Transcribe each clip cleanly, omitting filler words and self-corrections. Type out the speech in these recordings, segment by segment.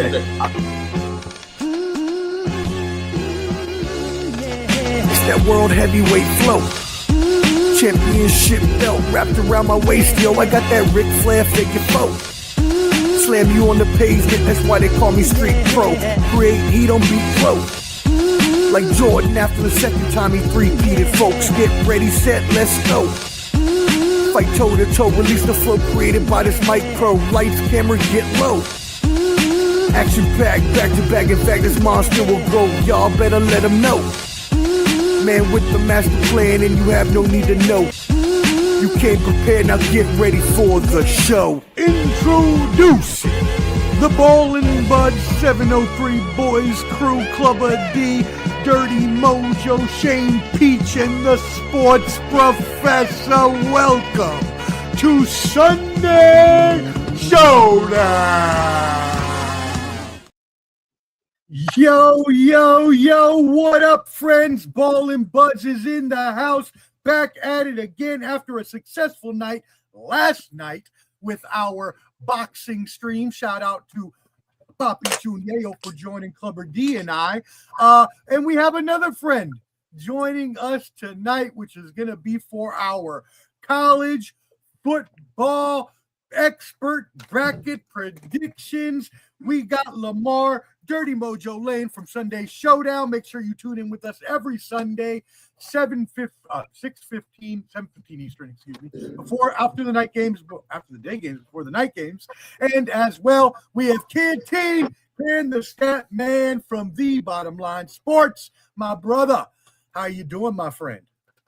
minute. It's that world heavyweight flow. Championship belt wrapped around my waist, yo. I got that Ric Flair figure foe. Slam you on the pavement, that's why they call me Street Pro. Create heat on beat flow. Like Jordan after the second time he three-peated, folks. Get ready, set, let's go. Fight toe to toe, release the flow created by this mic pro. Lights, camera, get low. Action packed, back to back. In fact, this monster will go. Y'all better let him know. Man with the master plan, and you have no need to know. You came prepared, now get ready for the show. Introducing the Ballin' Bud 703 Boys Crew, Clubber D, Dirty Mojo, Shane Peach, and the Sports Professor. Welcome to Sunday Showdown. Yo, yo, yo, what up, friends? Ballin' Buds is in the house, back at it again after a successful night last night with our boxing stream. Shout out to Papi Chuneo for joining Clubber D and I. And we have another friend joining us tonight, which is going to be for our college football expert bracket predictions. We got Lamar, Dirty Mojo Lane from Sunday Showdown. Make sure you tune in with us every Sunday, 6:15, 7:15 Eastern, after the night games, after the day games, before the night games. And as well, we have Canteen and the stat man from the Bottom Line Sports. My brother, how you doing, my friend?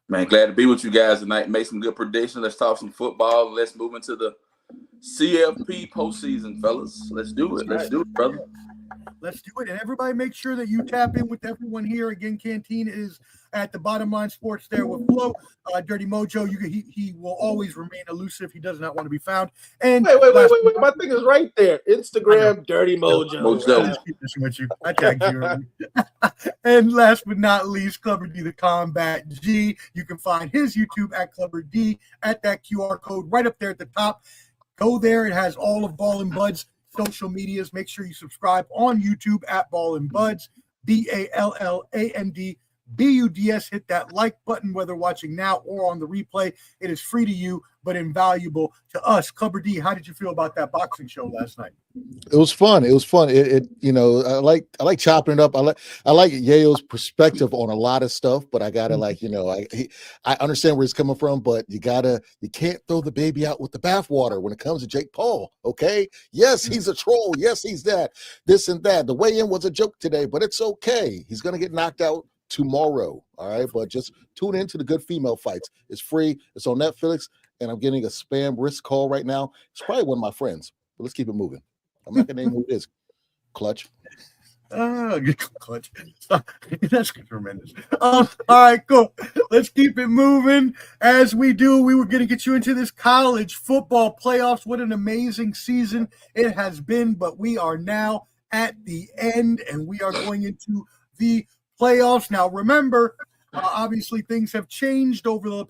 Man, glad to be with you guys tonight. Make some good predictions. Let's talk some football. Let's move into the CFP postseason, fellas. Let's do it. Let's do it, brother. Let's do it. And everybody make sure that you tap in with everyone here. Again, Canteen is at the Bottom Line Sports there with Flo. Dirty Mojo, he will always remain elusive. He does not want to be found. And wait. My thing is right there. Instagram, Dirty Mojo. I tagged you. And last but not least, Clubber D, the Combat G. You can find his YouTube at Clubber D at that QR code right up there at the top. Go there. It has all of Ballin' Buds social medias. Make sure you subscribe on YouTube at Ballin' Buds, BALLAND BUDS. Hit that like button, whether watching now or on the replay. It is free to you, but invaluable to us. Clubber D, how did you feel about that boxing show last night? It was fun. It I like chopping it up. I like Yayo's perspective on a lot of stuff, but I gotta I understand where he's coming from, but you can't throw the baby out with the bathwater when it comes to Jake Paul. Okay. Yes, he's a troll. Yes, he's this and that. The weigh-in was a joke today, but it's okay. He's gonna get knocked out tomorrow. All right. But just tune into the good female fights. It's free. It's on Netflix. And I'm getting a spam risk call right now. It's probably one of my friends, but let's keep it moving. I'm not gonna name who it is. Clutch. Clutch. That's tremendous. All right, cool. Let's keep it moving. As we do, we were going to get you into this college football playoffs. What an amazing season it has been, but we are now at the end, and we are going into the playoffs. Now, remember, obviously, things have changed over the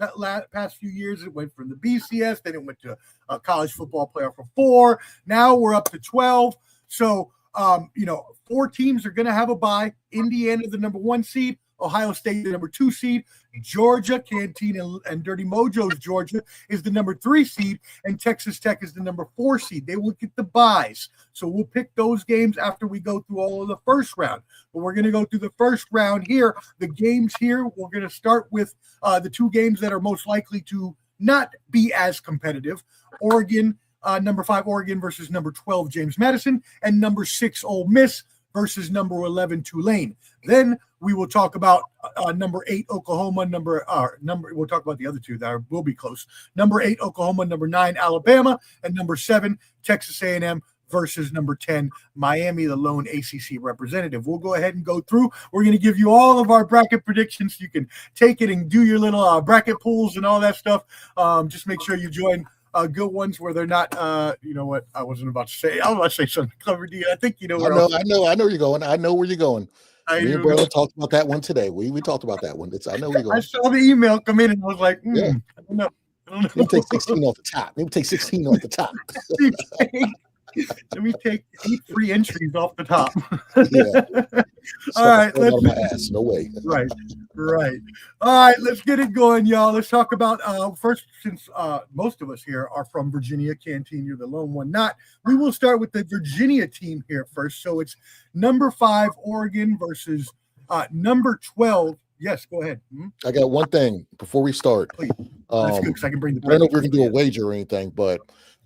past few years. It went from the BCS, then it went to college football playoff for 4. Now we're up to 12. So, 4 teams are going to have a bye. Indiana, the number 1 seed. Ohio State, the number 2 seed. Georgia, Canteen and Dirty Mojo's Georgia is the number 3 seed. And Texas Tech is the number 4 seed. They will get the byes. So we'll pick those games after we go through all of the first round. But we're going to go through the first round here. The games here, we're going to start with the 2 games that are most likely to not be as competitive. Oregon, number 5 Oregon versus number 12 James Madison, and number 6 Ole Miss versus number 11 Tulane. Then we will talk about number 8 Oklahoma, we'll talk about the other 2 that will be close. Number 8 Oklahoma, number 9 Alabama, and number 7 Texas A&M versus number 10 Miami, the lone ACC representative. We'll go ahead and go through. We're going to give you all of our bracket predictions. You can take it and do your little bracket pools and all that stuff. Just make sure you join good ones where they're not, you know what? I was about to say something clever. I think you know where I know where you're going. I know where you're going. Me and brother talked about that one today. We talked about that one. I know where you're going. I saw the email come in and I was like, I don't know. Let me take 16 off the top. Let me take 8 free entries off the top. Yeah. All right, Out of my ass. No way. right. All right, let's get it going, y'all. Let's talk about first, since most of us here are from Virginia. Canteen, you're the lone one not. We will start with the Virginia team here first. So it's number 5 Oregon versus number 12. Yes, go ahead. I got one thing before we start. Please. That's good because I can bring the. I don't know if we're gonna do a wager or anything, but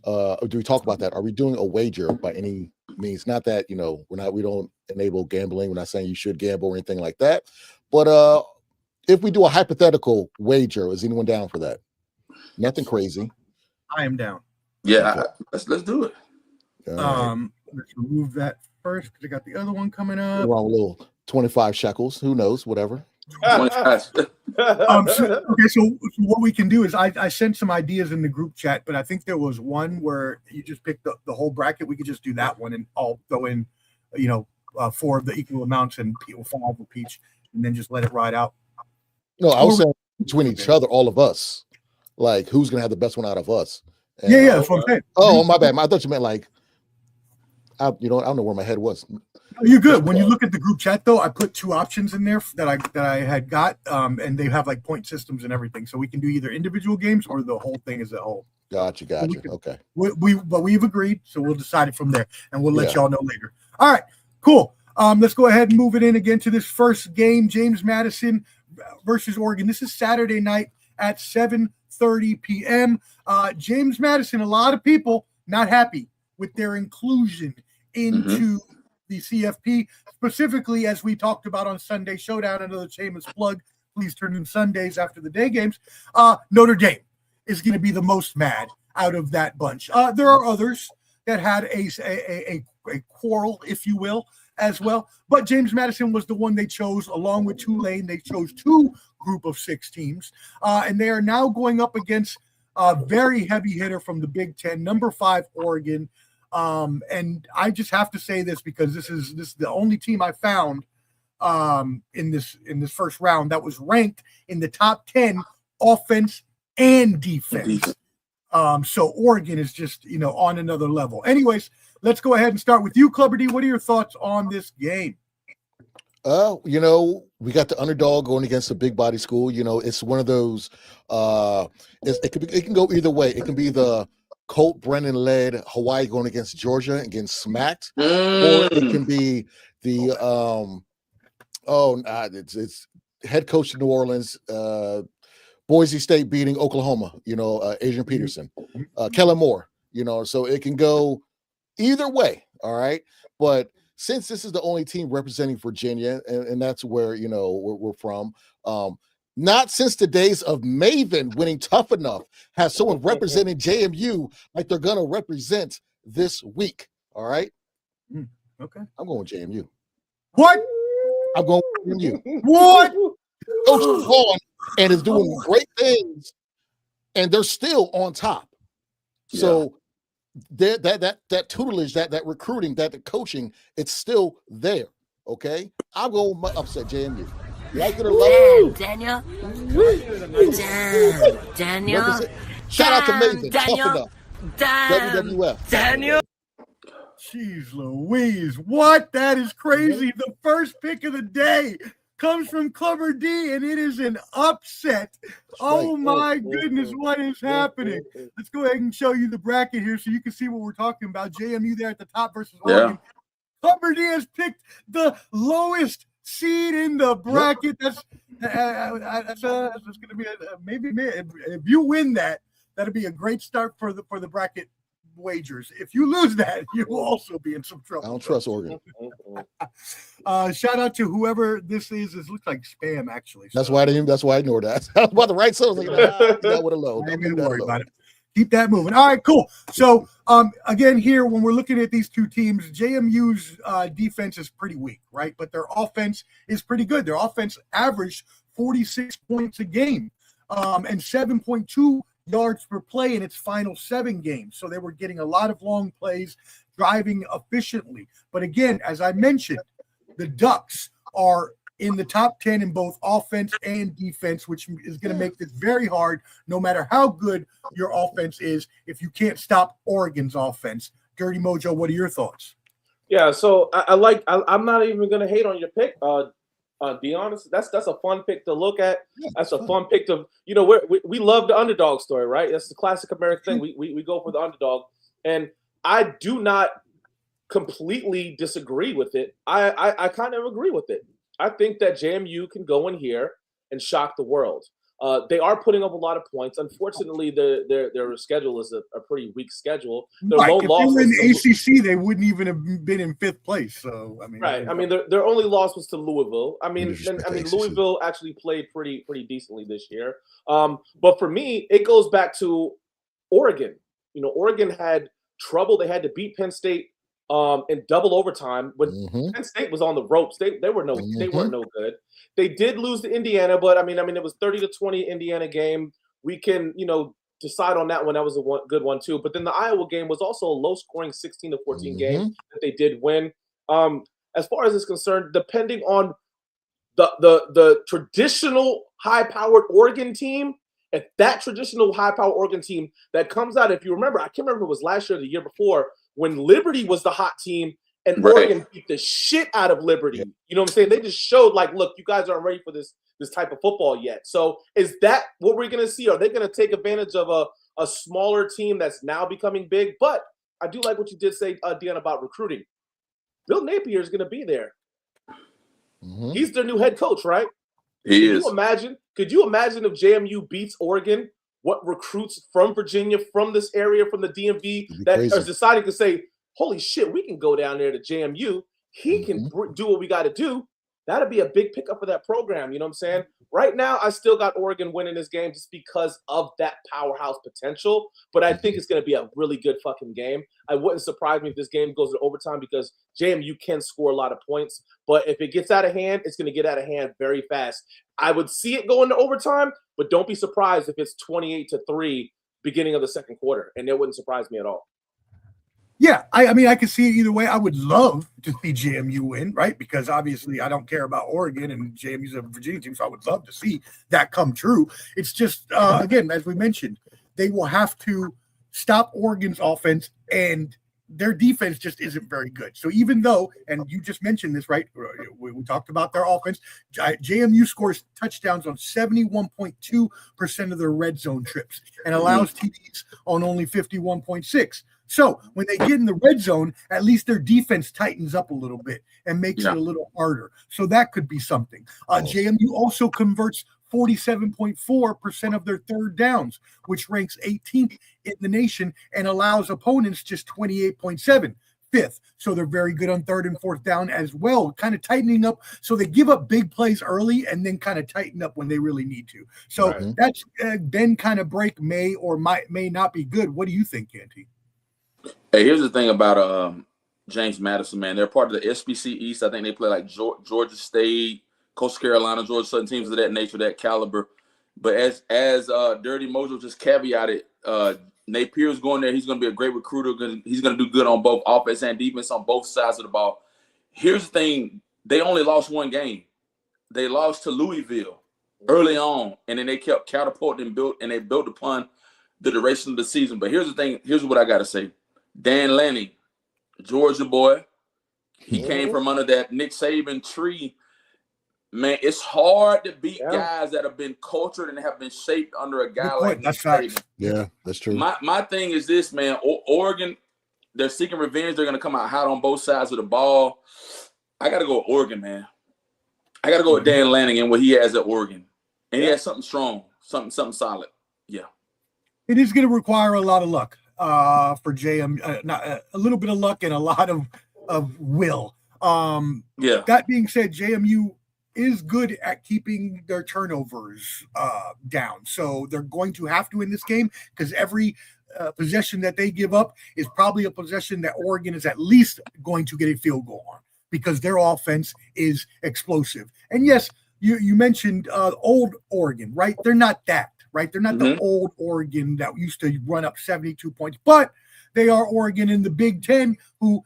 do we talk about that? Are we doing a wager by any means? Not that we don't enable gambling. We're not saying you should gamble or anything like that. But if we do a hypothetical wager, is anyone down for that? Nothing crazy. I am down. Yeah, let's do it. Let's remove that first because I got the other one coming up. Wrong little 25 shekels. Who knows? Whatever. 25. So what we can do is I sent some ideas in the group chat, but I think there was one where you just picked the whole bracket. We could just do that one and I'll throw in, 4 of the equal amounts and 5 of each, and then just let it ride out. No, I was saying between each other, all of us, like who's gonna have the best one out of us. And, yeah, that's what I'm saying. Oh, my bad. I thought you meant like, I don't know where my head was. You're good. When you look at the group chat, though, I put 2 options in there that I had got, and they have like point systems and everything, so we can do either individual games or the whole thing as a whole. Gotcha. Okay. But we've agreed, so we'll decide it from there, and we'll let y'all know later. All right, cool. Let's go ahead and move it in again to this first game, James Madison versus Oregon. This is Saturday night at 7:30 p.m. James Madison, a lot of people not happy with their inclusion into the CFP, specifically as we talked about on Sunday Showdown. Another shameless plug. Please turn in Sundays after the day games. Notre Dame is going to be the most mad out of that bunch. There are others that had a quarrel, if you will, as well. But James Madison was the one they chose, along with Tulane. They chose 2 group of 6 teams, and they are now going up against a very heavy hitter from the Big Ten, number 5 Oregon. And I just have to say this because this is the only team I found in this first round that was ranked in the top 10 offense and defense. So Oregon is just on another level. Anyways, let's go ahead and start with you, Clubber D. What are your thoughts on this game? We got the underdog going against a big body school. It's one of those. It can go either way. It can be the Colt Brennan led Hawaii going against Georgia and getting smacked, or it can be the it's head coach of New Orleans, Boise State beating Oklahoma. Adrian Peterson, Kellen Moore. So it can go either way. All right, but since this is the only team representing Virginia, and that's where we're from. Not since the days of Maven winning Tough Enough has someone representing JMU like they're going to represent this week. All right? Okay. I'm going with JMU. What? I'm going with JMU. What? Coach is on and is doing great things, and they're still on top. So that tutelage, that recruiting, that coaching, it's still there. Okay? I'm going with my upset JMU. Like it or love it. Daniel. Daniel. Shout out to Maven. Daniel. Tough enough. WWF. Daniel. Jeez Louise. What? That is crazy. The first pick of the day comes from Clubber D, and it is an upset. Oh, my goodness. What is happening? Let's go ahead and show you the bracket here so you can see what we're talking about. JMU there at the top versus Oregon. Clubber D has picked the lowest seed in the bracket. That's going to be maybe if you win that'll be a great start for the bracket wagers. If you lose that, you will also be in some trouble. I don't trust Oregon. Shout out to whoever this is. It looks like spam actually. That's why I ignored that. I was about to write something. That would alone. Don't worry about it. Keep that moving. All right, cool. So, again, here, when we're looking at these two teams, JMU's defense is pretty weak, right? But their offense is pretty good. Their offense averaged 46 points a game and 7.2 yards per play in its final 7 games. So they were getting a lot of long plays, driving efficiently. But again, as I mentioned, the Ducks are in the top 10 in both offense and defense, which is going to make this very hard no matter how good your offense is. If you can't stop Oregon's offense, Dirty Mojo, what are your thoughts? Yeah, so I'm not even gonna hate on your pick. Be honest, that's a fun pick to look at. That's a fun pick to we love the underdog story, right? That's the classic American thing. We go for the underdog, and I do not completely disagree with it. I kind of agree with it. I think that JMU can go in here and shock the world. They are putting up a lot of points. Unfortunately, their schedule is a pretty weak schedule. Their Right. low If they were in losses the ACC, they wouldn't even have been in 5th place. So I mean, right. I mean, their only loss was to Louisville. I mean, Disrespect the ACC. Louisville actually played pretty decently this year. But for me, it goes back to Oregon. Oregon had trouble. They had to beat Penn State in double overtime when Penn State was on the ropes. They weren't no good. They did lose to Indiana, but I mean, it was 30-20 Indiana game. We can decide on that one. That was a good one too. But then the Iowa game was also a low-scoring 16-14 game that they did win. As far as it's concerned, depending on the traditional high-powered Oregon team, if that traditional high-powered Oregon team that comes out, if you remember, I can't remember if it was last year or the year before, when Liberty was the hot team and Oregon beat the shit out of Liberty. Yeah. You know what I'm saying? They just showed like, look, you guys aren't ready for this type of football yet. So is that what we're going to see? Are they going to take advantage of a smaller team that's now becoming big? But I do like what you did say, Deanna, about recruiting. Bill Napier is going to be there. He's their new head coach, right? Could you imagine if JMU beats Oregon? What recruits from Virginia, from this area, from the DMV that are deciding to say, holy shit, we can go down there to JMU. He can do what we got to do. That'd be a big pickup for that program. You know what I'm saying? Right now, I still got Oregon winning this game just because of that powerhouse potential. But I think it's going to be a really good fucking game. I wouldn't surprise me if this game goes to overtime because JMU can score a lot of points. But if it gets out of hand, it's going to get out of hand very fast. I would see it going to overtime, but don't be surprised if it's 28-3 beginning of the second quarter. And it wouldn't surprise me at all. Yeah, I mean, I could see it either way. I would love to see JMU win, right? Because obviously I don't care about Oregon and JMU's a Virginia team, so I would love to see that come true. It's just, again, as we mentioned, they will have to stop Oregon's offense, and their defense just isn't very good. So even though, and you just mentioned this, right? We talked about their offense. JMU scores touchdowns on 71.2% of their red zone trips and allows TDs on only 51.6%. So when they get in the red zone, at least their defense tightens up a little bit and makes it a little harder. So that could be something. JMU also converts 47.4% of their third downs, which ranks 18th in the nation and allows opponents just 28.7%. Fifth. So they're very good on third and fourth down as well, kind of tightening up. So they give up big plays early and then kind of tighten up when they really need to. So that's been kind of break may not be good. What do you think, Canty? Hey, here's the thing about James Madison, man. They're part of the SBC East. I think they play like Georgia State, Coastal Carolina, Georgia Southern, teams of that nature, that caliber. But as Dirty Mojo just caveated, Napier's going there. He's going to be a great recruiter. He's going to do good on both offense and defense on both sides of the ball. Here's the thing. They only lost one game. They lost to Louisville early on, and then they kept catapulting and they built upon the duration of the season. But here's the thing. Here's what I got to say. Dan Lanning, Georgia boy, he came from under that Nick Saban tree. Man, it's hard to beat guys that have been cultured and have been shaped under a guy like Nick Saban. Yeah, that's true. My thing is this, man. Oregon, they're seeking revenge. They're going to come out hot on both sides of the ball. I got to go with Oregon, man. I got to go with Dan Lanning and what he has at Oregon. And he has something strong, something solid. Yeah. It is going to require a lot of luck for JM, a little bit of luck and a lot of will. That being said, JMU is good at keeping their turnovers down. So they're going to have to in this game because every possession that they give up is probably a possession that Oregon is at least going to get a field goal on because their offense is explosive. And yes, you mentioned old Oregon, right? They're not that. Right, they're not the old Oregon that used to run up 72 points, but they are Oregon in the Big Ten who,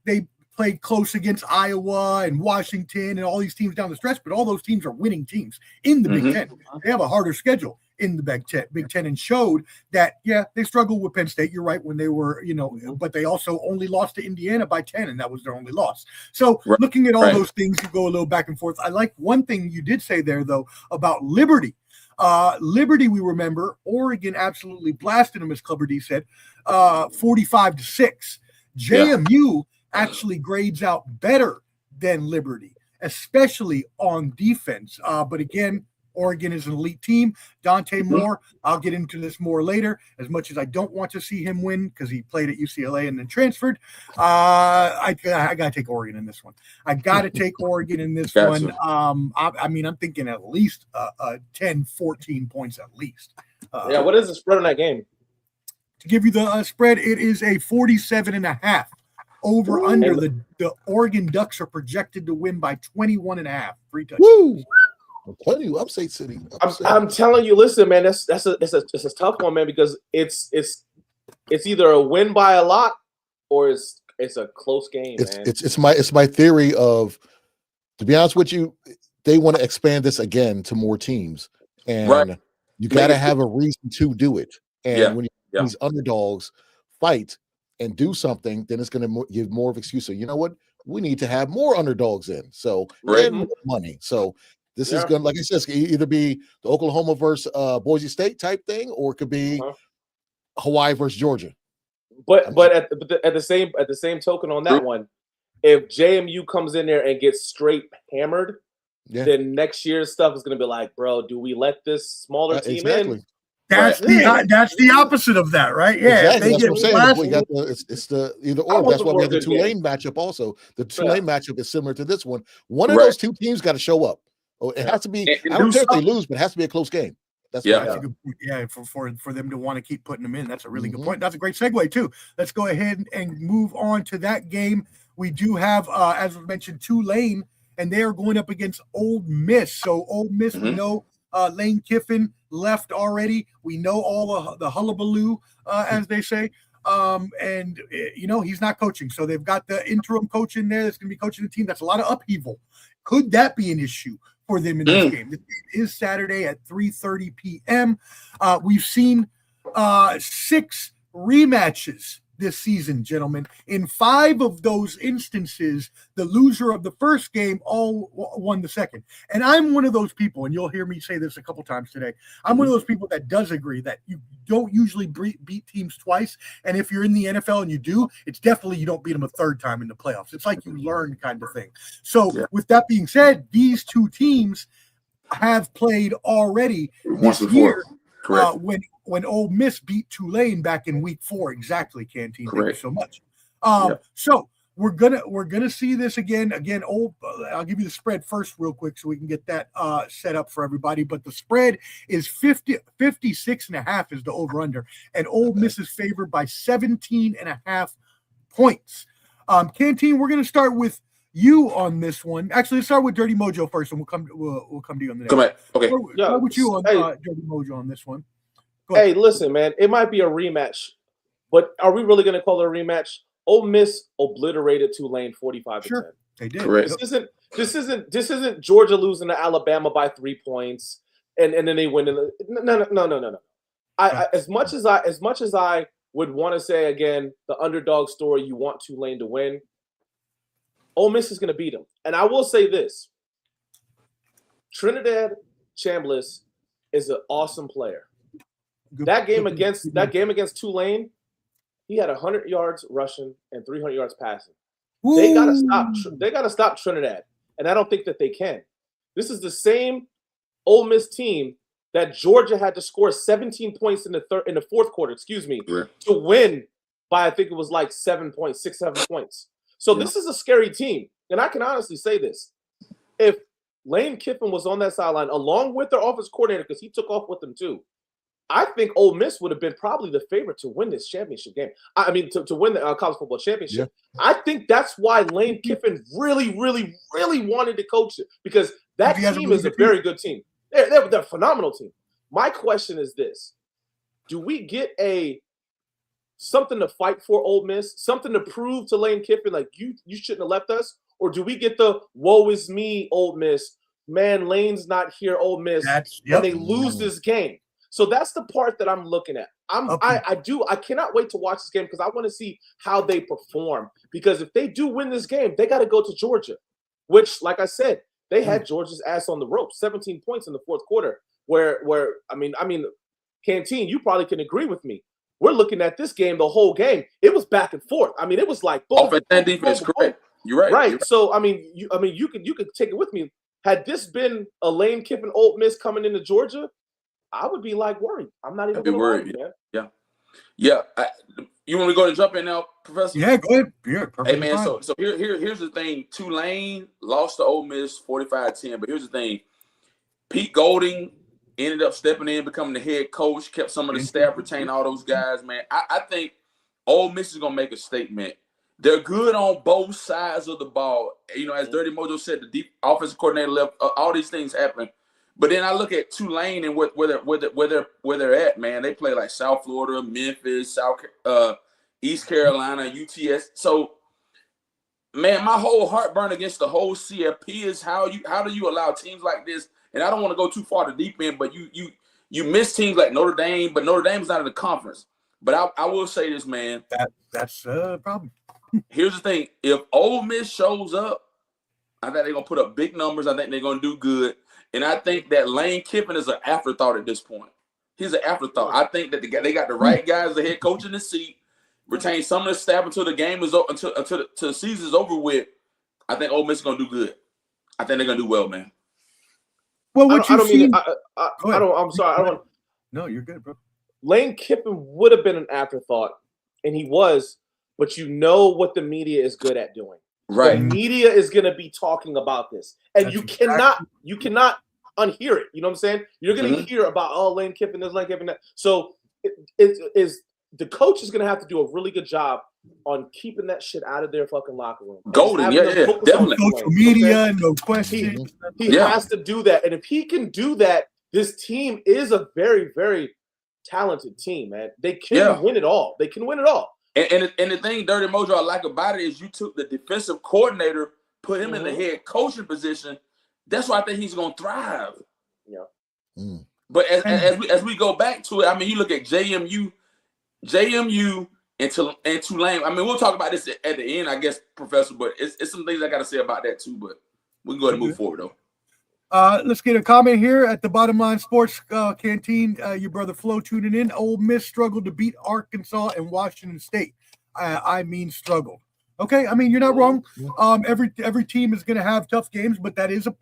they played close against Iowa and Washington and all these teams down the stretch, but all those teams are winning teams in the Big Ten. They have a harder schedule. in the Big Ten and showed that, yeah, they struggled with Penn State. You're right, when they were, but they also only lost to Indiana by 10, and that was their only loss. So looking at all those things, you go a little back and forth. I like one thing you did say there, though, about Liberty. Liberty, we remember, Oregon absolutely blasted them, as Clubber D said, 45-6. JMU actually grades out better than Liberty, especially on defense. But again, Oregon is an elite team. Dante Moore, I'll get into this more later. As much as I don't want to see him win because he played at UCLA and then transferred, I got to take Oregon in this one. I got to take Oregon in this one. I mean, I'm thinking at least 10, 14 points at least. What is the spread on that game? To give you the spread, it is a 47.5. Over under. The Oregon Ducks are projected to win by 21.5. 3 touchdowns. Woo! I'm telling you, Upstate City. I'm telling you, listen, man, it's a tough one, man, because it's either a win by a lot or it's a close game, man. It's my theory of, to be honest with you, they want to expand this again to more teams, and you got to have a reason to do it. And when these underdogs fight and do something, then it's going to give more of an excuse. So you know what? We need to have more underdogs in. So and more money. So this is going to, like I said, either be the Oklahoma versus Boise State type thing, or it could be Hawaii versus Georgia. But at the same token on that one, if JMU comes in there and gets straight hammered, then next year's stuff is going to be like, bro, do we let this smaller team in? That's the opposite of that, right? Yeah, exactly. That's what I'm saying. It's the either or. That's why we have the Tulane matchup also. The Tulane matchup is similar to this one. One of those two teams got to show up. Oh, it has to be. I don't care if they lose, but it has to be a close game. That's a good point. Yeah, for them to want to keep putting them in. That's a really good point. That's a great segue too. Let's go ahead and move on to that game. We do have, as we mentioned, Tulane, and they are going up against Ole Miss. So Ole Miss, we know Lane Kiffin left already. We know all the hullabaloo, as they say. And he's not coaching. So they've got the interim coach in there that's going to be coaching the team. That's a lot of upheaval. Could that be an issue for them in this game? This game is Saturday at 3:30 p.m. We've seen 6 rematches this season, gentlemen. In 5 of those instances, the loser of the first game all won the second. And I'm one of those people, and you'll hear me say this a couple times today, I'm one of those people that does agree that you don't usually beat teams twice. And if you're in the NFL and you do, it's definitely you don't beat them a third time in the playoffs. It's like you learn kind of thing. So with that being said, these two teams have played already this year. When Ole Miss beat Tulane back in week 4, exactly, Canteen. Thank you so much. So we're gonna see this again. I'll give you the spread first, real quick, so we can get that set up for everybody. But the spread is 56.5 is the over under, and Ole Miss is favored by 17.5 points. Canteen, we're gonna start with you on this one. Actually, let's start with Dirty Mojo first, and we'll come to you on the next. Come on. Okay. Start with you on Dirty Mojo on this one. Hey, listen, man, it might be a rematch, but are we really going to call it a rematch? Ole Miss obliterated Tulane 45%. Sure, they did. Correct. This isn't Georgia losing to Alabama by 3 points and then they win. No. As much as I would want to say again the underdog story, you want Tulane to win. Ole Miss is going to beat them, and I will say this: Trinidad Chambliss is an awesome player. That game against Tulane, he had 100 yards rushing and 300 yards passing. They gotta stop Trinidad, and I don't think that they can. This is the same Ole Miss team that Georgia had to score 17 points in the fourth quarter, to win by I think it was like 7 points, 7 points. So this is a scary team, and I can honestly say this: if Lane Kiffin was on that sideline along with their offensive coordinator, because he took off with them too, I think Ole Miss would have been probably the favorite to win this championship game. I mean, to win the college football championship. Yeah. I think that's why Lane Kiffin really, really, really wanted to coach it, because that team is a very good team. They're a phenomenal team. My question is this: do we get something to fight for Ole Miss, something to prove to Lane Kiffin, like you shouldn't have left us, or do we get the woe is me Ole Miss? Man, Lane's not here, Ole Miss, and they lose this game. So that's the part that I'm looking at. Okay. I cannot wait to watch this game because I want to see how they perform. Because if they do win this game, they got to go to Georgia, which, like I said, they had Georgia's ass on the ropes, 17 points in the fourth quarter. Where I mean, Canteen, you probably can agree with me. We're looking at this game, the whole game. It was back and forth. I mean, it was like boom, offense and defense, boom, correct. You're right. Right. You're right. So you could take it with me. Had this been a Lane Kiffin Ole Miss coming into Georgia, I would be like worried. I'm not even worried, man. Yeah. You want me to go and jump in now, Professor? Yeah, go ahead. Yeah, hey man, so here's the thing. Tulane lost to Ole Miss 45-10, but here's the thing. Pete Golding ended up stepping in, becoming the head coach, kept some of the staff, retained all those guys, man. I think Ole Miss is gonna make a statement. They're good on both sides of the ball. You know, as Dirty Mojo said, the deep offensive coordinator left. All these things happen. But then I look at Tulane and where they're at, man. They play like South Florida, Memphis, East Carolina, UTS. So, man, my whole heartburn against the whole CFP is how do you allow teams like this? And I don't want to go too far to deep end, but you miss teams like Notre Dame, but Notre Dame's not in the conference. But I will say this, man. That's a problem. Here's the thing. If Ole Miss shows up, I think they're going to put up big numbers. I think they're going to do good. And I think that Lane Kiffin is an afterthought at this point. He's an afterthought. I think that they got the right guys, the head coach in the seat, retain some of the staff until the game is over, until the season's over with. I think Ole Miss is going to do good. I think they're going to do well, man. Well, I'm sorry. I don't. No, you're good, bro. Lane Kiffin would have been an afterthought, and he was. But you know what the media is good at doing. Right. The media is going to be talking about this. And you cannot unhear it. You know what I'm saying? You're going to hear about, Lane Kiffin, this, Lane Kiffin, that. So the coach is going to have to do a really good job on keeping that shit out of their fucking locker room. Golden, definitely. Social media, no question. He has to do that. And if he can do that, this team is a very, very talented team, man. They can win it all. They can win it all. And the thing, Dirty Mojo, I like about it is you took the defensive coordinator, put him in the head coaching position. That's why I think he's going to thrive. Yeah. But as we go back to it, I mean, you look at JMU and Tulane. I mean, we'll talk about this at the end, I guess, Professor. But it's some things I got to say about that too. But we can go ahead and move forward, though. Let's get a comment here at the Bottom Line Sports Canteen. Your brother Flo tuning in. Ole Miss struggled to beat Arkansas and Washington State. I mean struggled. Okay, I mean you're not wrong. Every team is going to have tough games, but that is a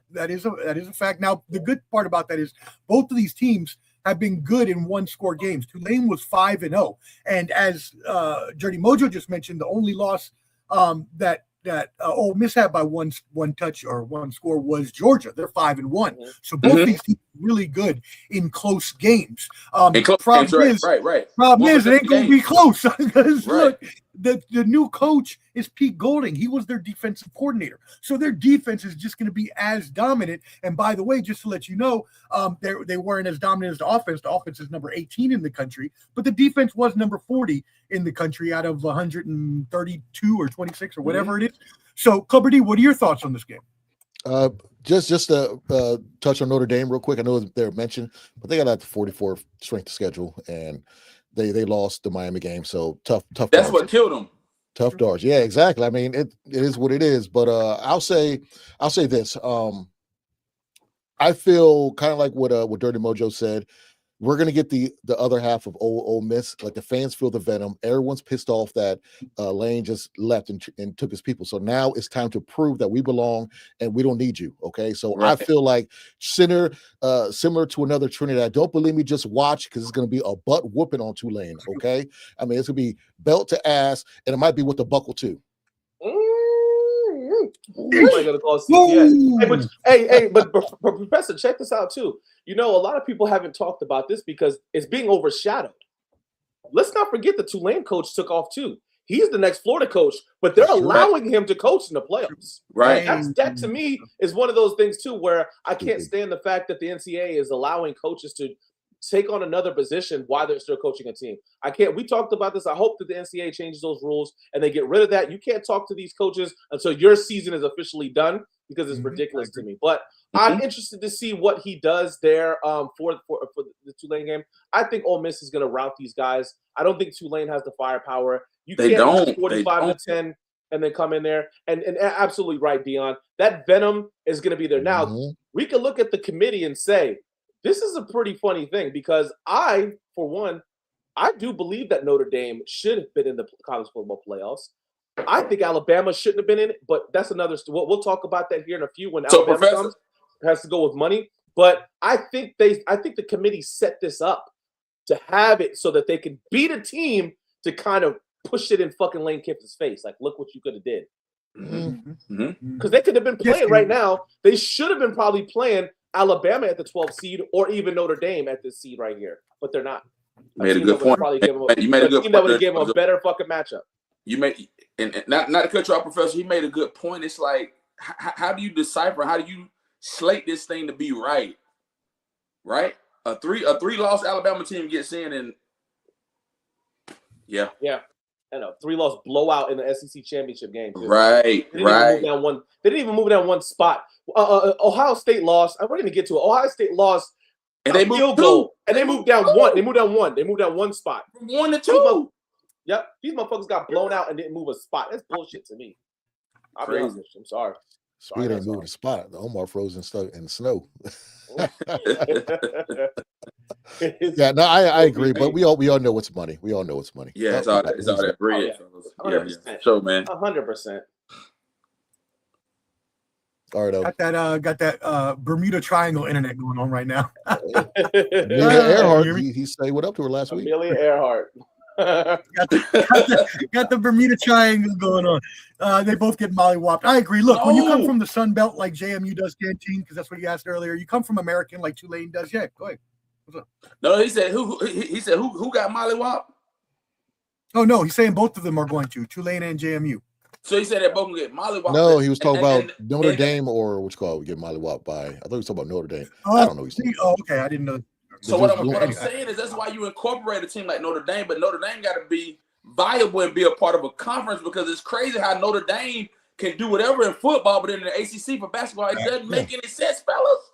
fact. Now the good part about that is both of these teams have been good in one-score games. Tulane was 5-0, and as Dirty Mojo just mentioned, the only loss that Ole Miss had by one touch or one score was Georgia. They're 5-1. So both these teams are really good in close games. Problem is, it ain't going to be close because look, the new coach is Pete Golding. He was their defensive coordinator. So their defense is just going to be as dominant. And by the way, just to let you know, they weren't as dominant as the offense. The offense is number 18 in the country, but the defense was number 40 in the country out of 132 or 26 or whatever it is. So, Clubber D, what are your thoughts on this game? Just to touch on Notre Dame real quick. I know they're mentioned, but they got like the 44th strength schedule, and they lost the Miami game. So tough. That's what killed them. Tough darts. Yeah, exactly. I mean, it is what it is. But I'll say this. I feel kind of like what Dirty Mojo said. We're gonna get the other half of Ole Miss. Like the fans feel the venom. Everyone's pissed off that Lane just left and took his people. So now it's time to prove that we belong and we don't need you. Okay. So I feel like similar to another Trinidad. Don't believe me, just watch because it's gonna be a butt whooping on Tulane. Okay. I mean, it's gonna be belt to ass, and it might be with the buckle too. But Professor, check this out too. You know, a lot of people haven't talked about this because it's being overshadowed. Let's not forget the Tulane coach took off too. He's the next Florida coach, but they're allowing him to coach in the playoffs. Right. That to me is one of those things too, where I can't stand the fact that the NCAA is allowing coaches to take on another position while they're still coaching a team. We talked about this. I hope that the NCAA changes those rules and they get rid of that. You can't talk to these coaches until your season is officially done. because it's ridiculous to me. But I'm interested to see what he does there for the Tulane game. I think Ole Miss is going to rout these guys. I don't think Tulane has the firepower. You can't lose 45-10 and then come in there. And absolutely right, Dion. That venom is going to be there. Now, we can look at the committee and say, this is a pretty funny thing because I, for one, I do believe that Notre Dame should have been in the college football playoffs. I think Alabama shouldn't have been in it, but that's another story. We'll talk about that here in a few when Alabama comes. It has to go with money. But I think the committee set this up to have it so that they can beat a team to kind of push it in fucking Lane Kiffin's face. Like, look what you could have did. Because they could have been playing right now. They should have been probably playing Alabama at the 12th seed or even Notre Dame at this seed right here. But they're not. Made a good point. You made a good point. That would have given them a better fucking matchup. You made, and not to cut you off, Professor. He made a good point. It's like, how do you decipher? How do you slate this thing to be right? Right? A three-loss Alabama team gets in, and yeah. I know 3-loss blowout in the SEC championship game. Right. They didn't even move down one spot. Ohio State lost. I wasn't even get to it. Ohio State lost. And they moved and they moved down one. They moved down one spot. From 1 to 2. Yep, these motherfuckers got blown out and didn't move a spot. That's bullshit to me. I'll be honest with you. I'm sorry. We didn't move a spot. The Omar frozen stuff in the snow. Yeah, no, I agree, but we all know what's money. We all know it's money. Yeah, it's all that bread. 100%. So, man, 100%. All right, got that Bermuda Triangle internet going on right now. Amelia Earhart, he say what up to her last week. Amelia Earhart. got the Bermuda Triangle going on. They both get mollywopped. I agree. Look, when you come from the Sun Belt like JMU does, Canteen, because that's what you asked earlier. You come from American like Tulane does. Yeah, go ahead. What's up? No, he said who got mollywopped? Oh no, he's saying both of them are going to Tulane and JMU. So he said that both get mollywopped. No, he was talking about Notre Dame or what's called get mollywopped by. I thought he was talking about Notre Dame. I don't know. Okay, I didn't know. So what I'm saying is that's why you incorporate a team like Notre Dame, but Notre Dame got to be viable and be a part of a conference because it's crazy how Notre Dame can do whatever in football, but in the ACC for basketball, it doesn't make any sense, fellas.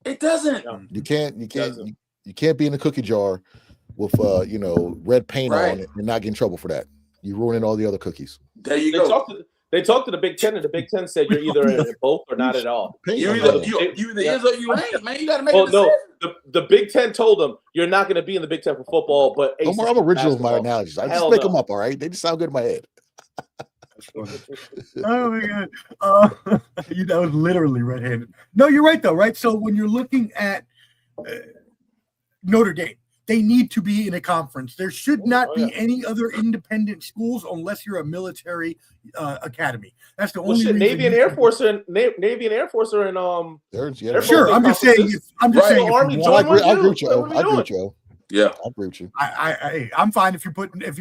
It doesn't. You can't be in a cookie jar with red paint on it and not get in trouble for that. You're ruining all the other cookies. There you go. They talked to the Big Ten, and the Big Ten said you're either in both or not at all. You either is or you ain't, man. You got to make a decision. No, the Big Ten told them you're not going to be in the Big Ten for football, but Omar, I'm original with my analogies. I just make them up, all right? They just sound good in my head. Oh my god, that was literally red-handed. No, you're right though, right? So when you're looking at Notre Dame, they need to be in a conference. There should not be any other independent schools unless you're a military academy. That's the only reason. Navy and Air Force are in. Sure, I'm just saying. Saying. Army I agree with you. Yeah, I agree with you. I'm fine if you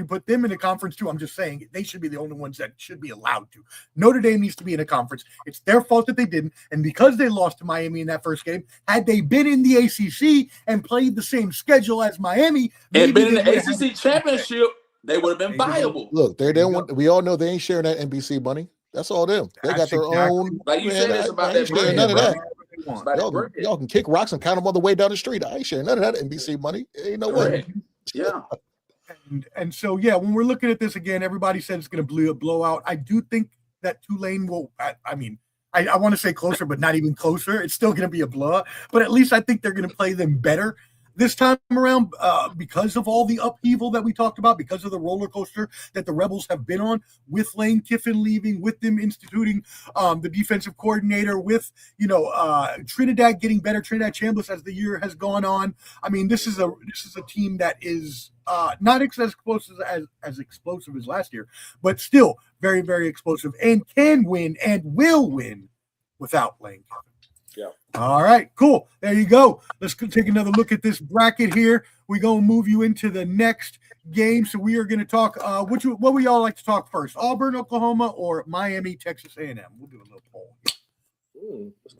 put them in a conference too. I'm just saying they should be the only ones that should be allowed to. Notre Dame needs to be in a conference. It's their fault that they didn't, and because they lost to Miami in that first game, had they been in the ACC and played the same schedule as Miami and been in the ACC championship, they would have been viable. Look, they don't want. We all know they ain't sharing that NBC money. That's all them. They got their own. Like you said, it's about that. None of that. Y'all can kick rocks and count them on the way down the street. I ain't sharing none of that NBC money. Ain't no way. Yeah. And so, yeah, when we're looking at this again, everybody said it's going to blow out. I do think that Tulane will, I want to say closer, but not even closer. It's still going to be a blowout. But at least I think they're going to play them better this time around because of all the upheaval that we talked about, because of the roller coaster that the Rebels have been on with Lane Kiffin leaving, with them instituting the defensive coordinator, with Trinidad getting better, Trinidad Chambliss as the year has gone on. I mean, this is a team that is not as explosive as last year, but still very, very explosive and can win and will win without Lane Kiffin. Yeah. All right, cool. There you go. Let's take another look at this bracket here. We're going to move you into the next game. So we are going to talk. What would y'all like to talk first? Auburn, Oklahoma, or Miami, Texas A&M? We'll do a little poll. Just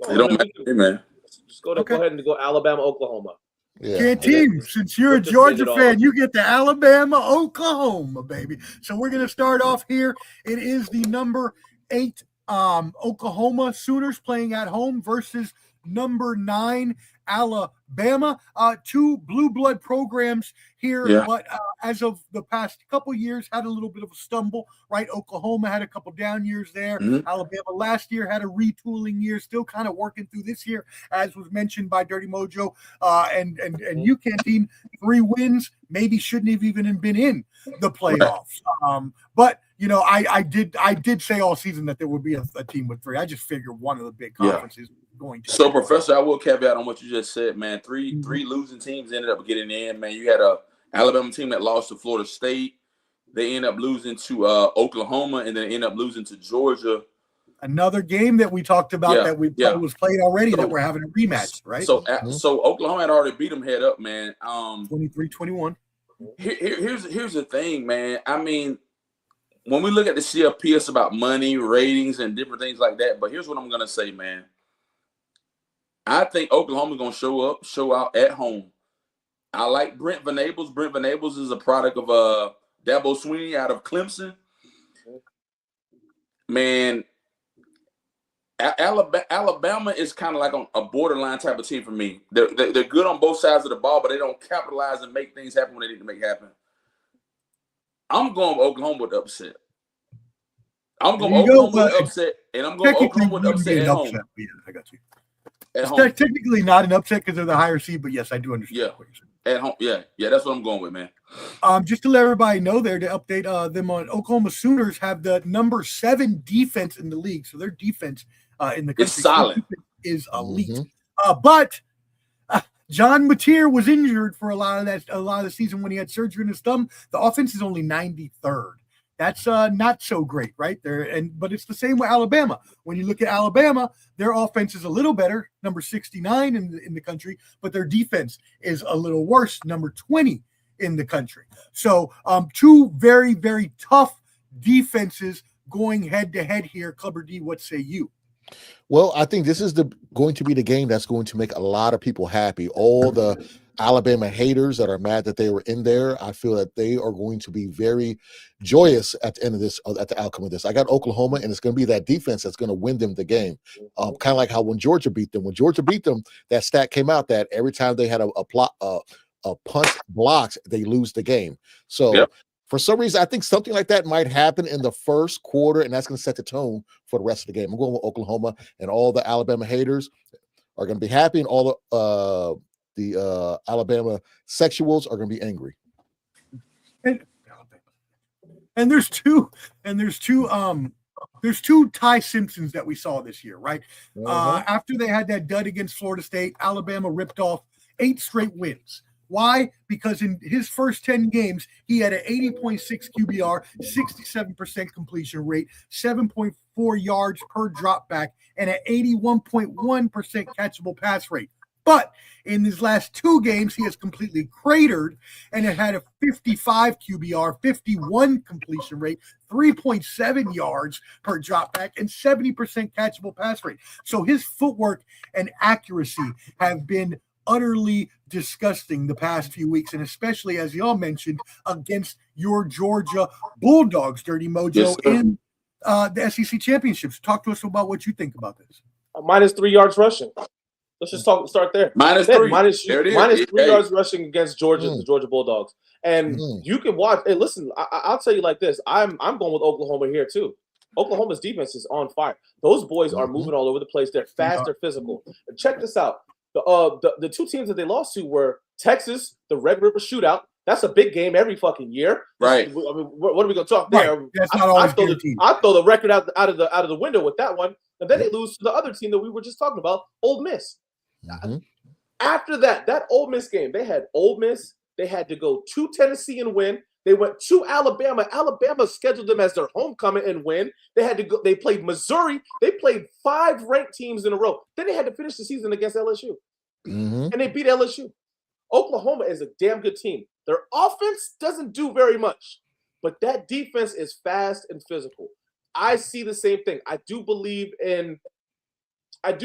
go ahead and go Alabama, Oklahoma. Yeah. Team, since you're a Georgia fan, you get the Alabama, Oklahoma, baby. So we're going to start off here. It is the number 8 Oklahoma Sooners playing at home versus number 9 Alabama. Two blue blood programs here, Yeah. but as of the past couple years, had a little bit of a stumble. Right, Oklahoma had a couple down years there. Mhm. Alabama last year had a retooling year, still kind of working through this year, as was mentioned by Dirty Mojo and UConn team. 3 wins, maybe shouldn't have even been in the playoffs. But you know, I did say all season that there would be a team with 3. I just figured one of the big conferences was going to. So, Professor, I will caveat on what you just said, man. Three losing teams ended up getting in, man. You had a Alabama team that lost to Florida State. They end up losing to Oklahoma, and then end up losing to Georgia. Another game that we talked about that was played already, that we're having a rematch, right? So Oklahoma had already beat them head up, man. 23-21. Here's the thing, man. I mean, when we look at the CFP, it's about money, ratings, and different things like that. But here's what I'm gonna say, man. I think Oklahoma's gonna show out at home. I like Brent Venables. Brent Venables is a product of Dabo Swinney out of Clemson. Man, Alabama is kind of like a borderline type of team for me. They're good on both sides of the ball, but they don't capitalize and make things happen when they need to make happen. I'm going with Oklahoma with the upset. I'm going Oklahoma with the upset, and I'm going Oklahoma with the upset at home. Yeah, I got you. At home. Technically not an upset because they're the higher seed, but yes, I do understand. Yeah, at home. Yeah, that's what I'm going with, man. Just to let everybody know there, to update them on, Oklahoma Sooners have the number 7 defense in the league, so their defense in the country is solid, is elite. But John Mateer was injured for a lot of the season when he had surgery in his thumb. The offense is only 93rd. That's not so great, right there. But it's the same with Alabama. When you look at Alabama, their offense is a little better, number 69 in the country, but their defense is a little worse, number 20 in the country. So 2 very, very tough defenses going head to head here. Clubber D, what say you? Well, I think this is going to be the game that's going to make a lot of people happy. All the Alabama haters that are mad that they were in there, I feel that they are going to be very joyous at the end of this, at the outcome of this. I got Oklahoma, and it's going to be that defense that's going to win them the game. Kind of like how when Georgia beat them. When Georgia beat them, that stat came out that every time they had a punt blocks, they lose the game. So for some reason, I think something like that might happen in the first quarter, and that's going to set the tone for the rest of the game. I'm going with Oklahoma, and all the Alabama haters are going to be happy, and all the Alabama sexuals are going to be angry. And there's two Ty Simpsons that we saw this year, right? After they had that dud against Florida State, Alabama ripped off 8 straight wins. Why? Because in his first 10 games, he had an 80.6 QBR, 67% completion rate, 7.4 yards per drop back, and an 81.1% catchable pass rate. But in his last 2 games, he has completely cratered, and it had a 55 QBR, 51 completion rate, 3.7 yards per drop back, and 70% catchable pass rate. So his footwork and accuracy have been utterly disgusting the past few weeks, and especially, as y'all mentioned, against your Georgia Bulldogs, Dirty Mojo, in the SEC championships. Talk to us about what you think about this. Minus 3 yards rushing. Let's just start there. Minus 3 yards rushing against Georgia, the Georgia Bulldogs. And you can watch. Hey, listen, I'll tell you like this. I'm going with Oklahoma here too. Oklahoma's defense is on fire. Those boys are moving all over the place. They're fast. They're physical. And check this out. The 2 teams that they lost to were Texas, the Red River Shootout. That's a big game every fucking year. Right. I mean, what are we going to talk there? Right. That's not always guaranteed. I throw the record out of the window with that one. And then they lose to the other team that we were just talking about, Ole Miss. After that Ole Miss game, they had Ole Miss. They had to go to Tennessee and win. They went to Alabama. Alabama scheduled them as their homecoming and win. They had to go. They played Missouri. They played 5 ranked teams in a row. Then they had to finish the season against LSU, and they beat LSU. Oklahoma is a damn good team. Their offense doesn't do very much, but that defense is fast and physical. I see the same thing. I do believe in the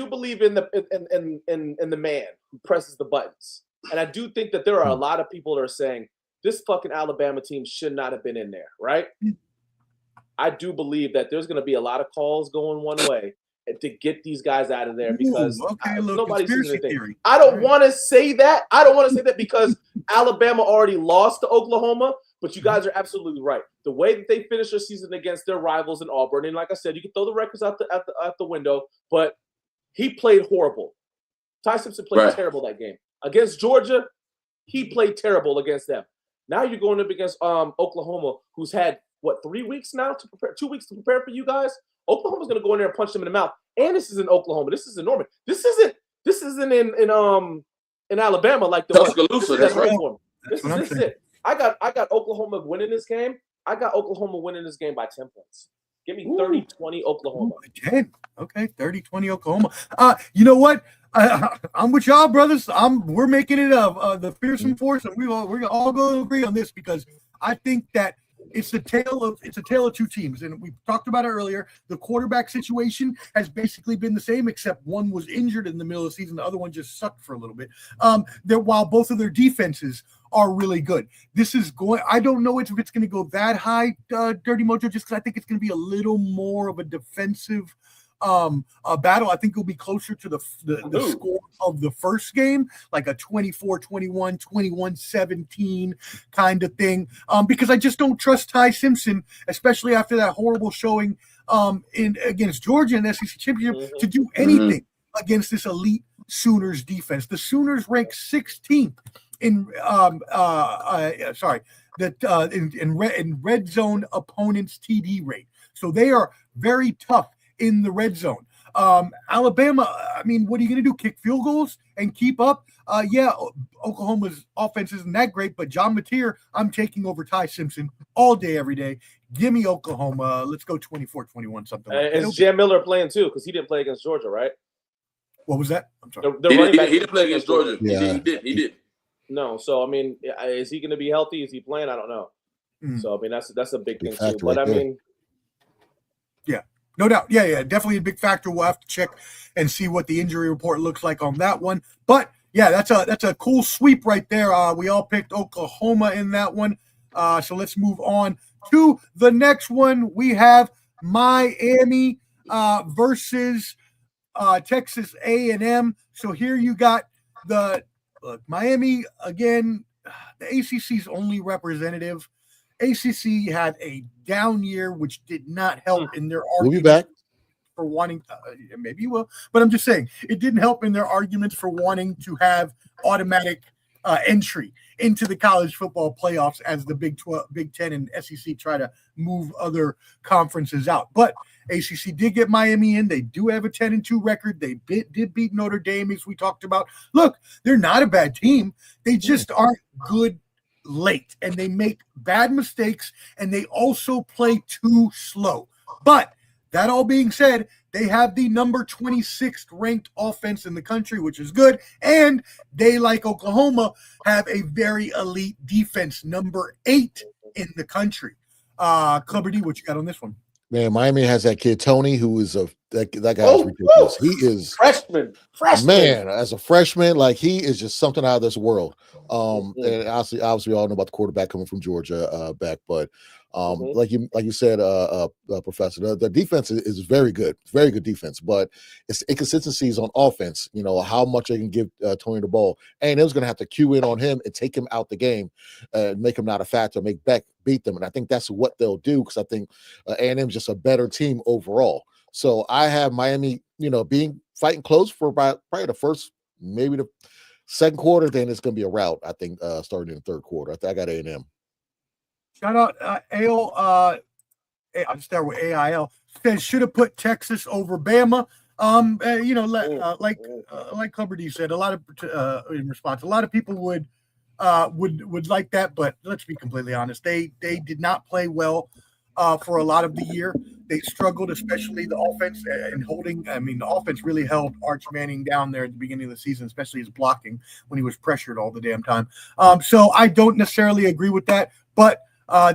man who presses the buttons, and I do think that there are a lot of people that are saying this fucking Alabama team should not have been in there, right? I do believe that there's going to be a lot of calls going one way to get these guys out of there because nobody sees anything. Theory. I don't want to say that. Because Alabama already lost to Oklahoma, but you guys are absolutely right. The way that they finished their season against their rivals in Auburn, and like I said, you can throw the records out the window, but he played horrible. Ty Simpson played terrible that game. Against Georgia, he played terrible against them. Now you're going up against Oklahoma, who's had, 3 weeks now to prepare, 2 weeks to prepare for you guys? Oklahoma's going to go in there and punch them in the mouth. And this is in Oklahoma. This is in Norman. This isn't in Alabama like the Tuscaloosa. That's right. This is it. I got Oklahoma winning this game. I got Oklahoma winning this game by 10 points. Give me 30-20 Oklahoma. 10. Okay, 30-20 Oklahoma. You know what? I'm with y'all, brothers. We're making it the fearsome force, and we're all going to agree on this because I think that it's a tale of two teams, and we talked about it earlier. The quarterback situation has basically been the same, except one was injured in the middle of the season, the other one just sucked for a little bit. While both of their defenses are really good, this is going. I don't know if it's going to go that high, Dirty Mojo, just because I think it's going to be a little more of a defensive battle. I think it'll be closer to the score of the first game, like a 24-21, 21-17 kind of thing. Because I just don't trust Ty Simpson, especially after that horrible showing against Georgia in the SEC championship, to do anything against this elite Sooners defense. The Sooners rank 16th in red zone opponents TD rate. So they are very tough in the red zone. Alabama, I mean, what are you going to do? Kick field goals and keep up? Oklahoma's offense isn't that great, but John Mateer, I'm taking over Ty Simpson all day, every day. Give me Oklahoma. Let's go 24-21, something like that. Is Jam Miller playing too? Because he didn't play against Georgia, right? What was that? I'm sorry. He didn't play against Georgia. Yeah. He did. No, so I mean, is he going to be healthy? Is he playing? I don't know. So I mean, that's a big thing too. But I mean, yeah, no doubt. Yeah, definitely a big factor. We'll have to check and see what the injury report looks like on that one. But yeah, that's a cool sweep right there. We all picked Oklahoma in that one. So let's move on to the next one. We have Miami versus Texas A&M. So here you got Miami again. The ACC's only representative. ACC had a down year, which did not help in their argument. We'll be back for wanting. Maybe you will, but I'm just saying it didn't help in their arguments for wanting to have automatic entry into the college football playoffs as the Big 10 and SEC try to move other conferences out. But ACC did get Miami in. They do have a 10-2 record. They did beat Notre Dame, as we talked about. Look, they're not a bad team. They just aren't good late, and they make bad mistakes, and they also play too slow. But that all being said, they have the number 26th ranked offense in the country, which is good. And they, like Oklahoma, have a very elite defense, number 8 in the country. Clubber D, what you got on this one? Man, Miami has that kid Tony, who is that guy is ridiculous. He is freshman. Man, as a freshman, like he is just something out of this world. And obviously, we all know about the quarterback coming from Georgia back, but like you said, Professor, the defense is very good defense, but it's inconsistencies on offense. You know how much they can give Tony the ball, and it was going to have to cue in on him and take him out the game, make him not a factor, make Beck beat them, and I think that's what they'll do because I think A&M is just a better team overall. So I have Miami, fighting close for probably the first, maybe the second quarter. Then it's going to be a rout. I think starting in the third quarter. I got A&M. Shout out AL. I'll just start with AIL. Says should have put Texas over Bama. Like Clubber D said, a lot of in response, a lot of people would like that, but let's be completely honest. They did not play well for a lot of the year. They struggled, especially the offense and holding. I mean, the offense really held Arch Manning down there at the beginning of the season, especially his blocking when he was pressured all the damn time. So I don't necessarily agree with that, but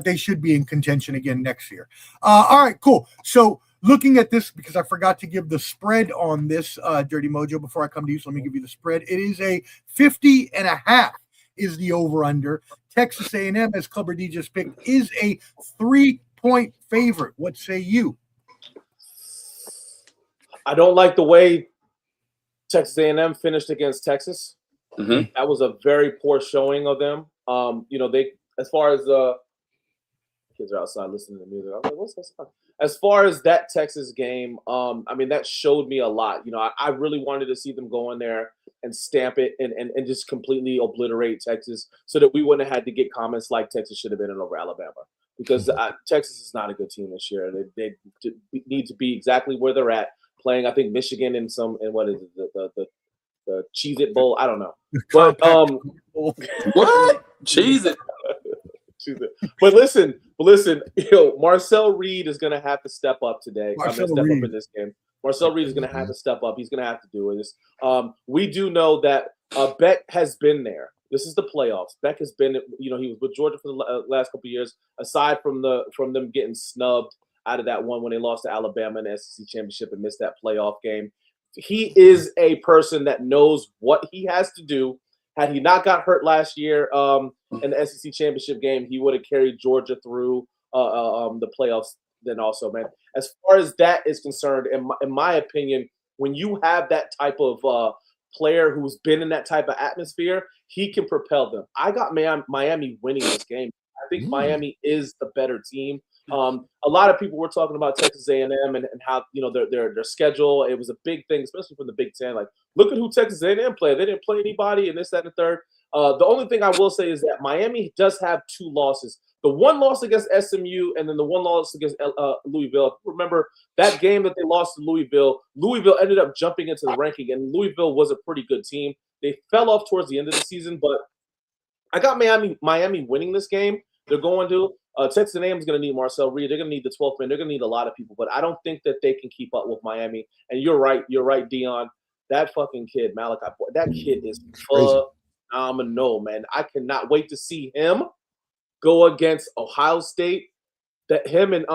they should be in contention again next year. All right, cool. So looking at this, because I forgot to give the spread on this, Dirty Mojo, before I come to you, so let me give you the spread. It is a 50.5 is the over-under. Texas A&M, as Clubber D just picked, is a 3-point 3-point favorite. What say you? I don't like the way Texas A&M finished against Texas. Mm-hmm. That was a very poor showing of them. They, as far as the kids are outside listening to music, I was like, what's that sound? As far as that Texas game, that showed me a lot. I really wanted to see them go in there and stamp it and just completely obliterate Texas so that we wouldn't have had to get comments like Texas should have been in over Alabama. Because Texas is not a good team this year. They need to be exactly where they're at, playing, I think, Michigan in what is it, the Cheez-It Bowl? I don't know. But what? Cheez-It. But listen, Marcel Reed is gonna have to step up today. Up in this game. Marcel Reed is gonna have to step up. He's gonna have to do it. We do know that Beck has been there. This is the playoffs. Beck has been, he was with Georgia for the last couple of years. Aside from them getting snubbed out of that one when they lost to Alabama in the SEC championship and missed that playoff game, he is a person that knows what he has to do. Had he not got hurt last year in the SEC championship game, he would have carried Georgia through the playoffs. Then also, man, as far as that is concerned, in my opinion, when you have that type of player who's been in that type of atmosphere, he can propel them. I got Miami winning this game. I think Miami is the better team. A lot of people were talking about Texas A&M and how their schedule. It was a big thing, especially from the Big Ten. Like, look at who Texas A&M played. They didn't play anybody, and this, that, and the third. The only thing I will say is that Miami does have 2 losses. The one loss against SMU, and then the one loss against Louisville. Remember that game that they lost to Louisville? Louisville ended up jumping into the ranking, and Louisville was a pretty good team. They fell off towards the end of the season, but I got Miami winning this game. They're going to. Texas A&M is going to need Marcel Reed. They're going to need the 12th man. They're going to need a lot of people, but I don't think that they can keep up with Miami. And you're right, Dion. That fucking kid, Malachi, that kid is phenomenal, man. I cannot wait to see him go against Ohio State. That him and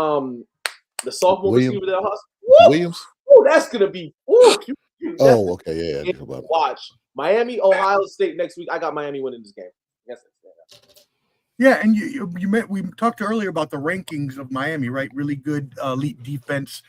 the sophomore receiver there, Williams. Oh, that's going to be. Okay, yeah. Watch Miami, Ohio State next week. I got Miami winning this game. Yes. Yeah, and we talked earlier about the rankings of Miami, right? Really good elite defense,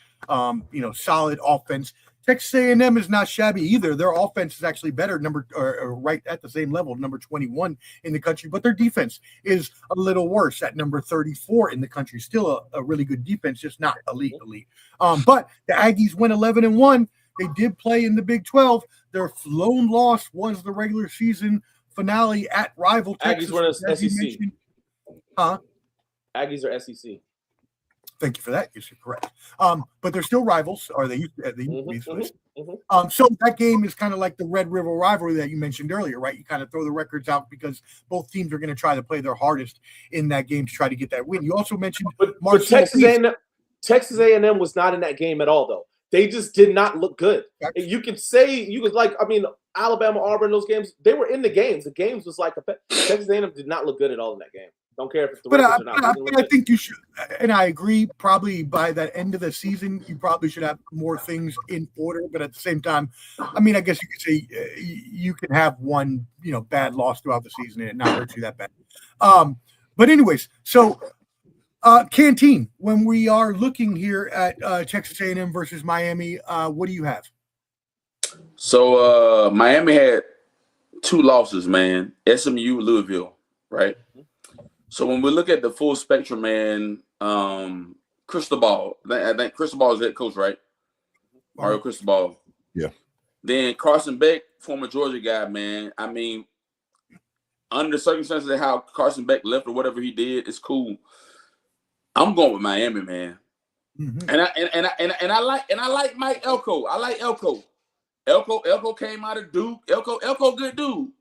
solid offense. Texas A&M is not shabby either. Their offense is actually better, right at the same level, number 21 in the country, but their defense is a little worse at number 34 in the country. Still a really good defense, just not elite. But the Aggies went 11-1. They did play in the Big 12. Their lone loss was the regular season finale at rival Texas. Aggies were SEC. Aggies are SEC. Thank you for that. Yes, you're correct. But they're still rivals, or they used to be. So that game is kind of like the Red River rivalry that you mentioned earlier, right? You kind of throw the records out because both teams are going to try to play their hardest in that game to try to get that win. You also mentioned but Texas A&M was not in that game at all, though. They just did not look good. You could say Alabama, Auburn, those games, they were in the games. The games was like Texas A&M did not look good at all in that game. Don't care if it's the records or not. But I think you should, and I agree, probably by the end of the season, you probably should have more things in order. But at the same time, I guess you could say you can have one, bad loss throughout the season and it not hurt you that bad. But anyways, so Canteen, when we are looking here at Texas A&M versus Miami, what do you have? So Miami had 2 losses, man. SMU, Louisville, right? So when we look at the full spectrum, man, Cristobal, I think Cristobal is head coach, right? Mario Cristobal. Yeah. Then Carson Beck, former Georgia guy, man. Under the circumstances of how Carson Beck left or whatever he did, it's cool. I'm going with Miami, man. Mm-hmm. And I like Mike Elko. I like Elko. Elko came out of Duke. Elko good dude.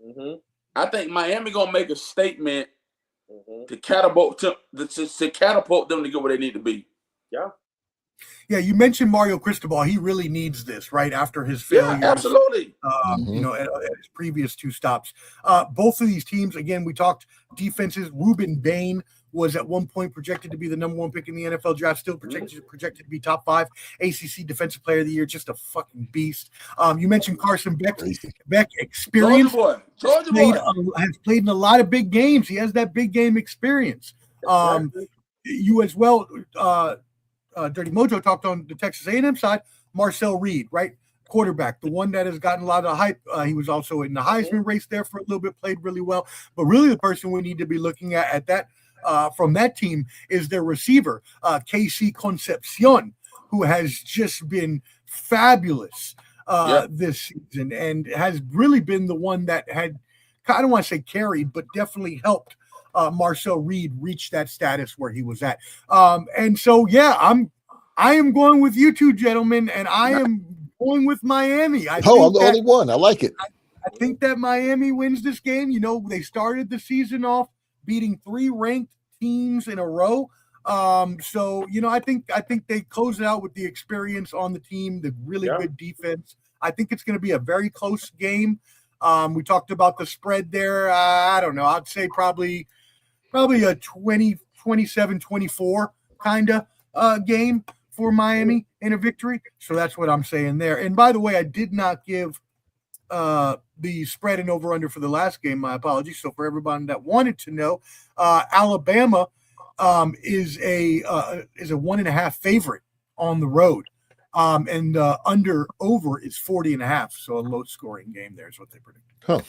Mm-hmm. I think Miami gonna make a statement to catapult them to get where they need to be. Yeah. Yeah, you mentioned Mario Cristobal. He really needs this, right? After his failure. Yeah, absolutely. At his previous 2 stops. Both of these teams, again, we talked defenses. Ruben Bain was at one point projected to be the number 1 pick in the NFL draft, still projected to be top 5 ACC Defensive Player of the Year, just a fucking beast. You mentioned Carson Beck. Beck experience. Georgia boy. Has played in a lot of big games. He has that big game experience. you as well. Dirty Mojo talked on the Texas A&M side. Marcel Reed, right? Quarterback, the one that has gotten a lot of hype. He was also in the Heisman race there for a little bit, played really well. But really, the person we need to be looking at that from that team is their receiver, KC Concepcion, who has just been fabulous this season and has really been the one that had, I don't want to say carried, but definitely helped Marcel Reed reach that status where he was at. And so, yeah, I am going with you two gentlemen, and I am going with Miami. I'm the only one. I like it. I think that Miami wins this game. You know, they started the season off beating 3 ranked teams in a row. So, you know, I think they close it out with the experience on the team, the really good defense. I think it's going to be a very close game. We talked about the spread there. I don't know. I'd say probably a 27-24 kind of game for Miami in a victory. So that's what I'm saying there. And by the way, I did not give the spread and over under for the last game. My apologies. So for everybody that wanted to know, Alabama is a 1.5 favorite on the road. And under over is 40.5. So a low scoring game there is what they predict. Huh.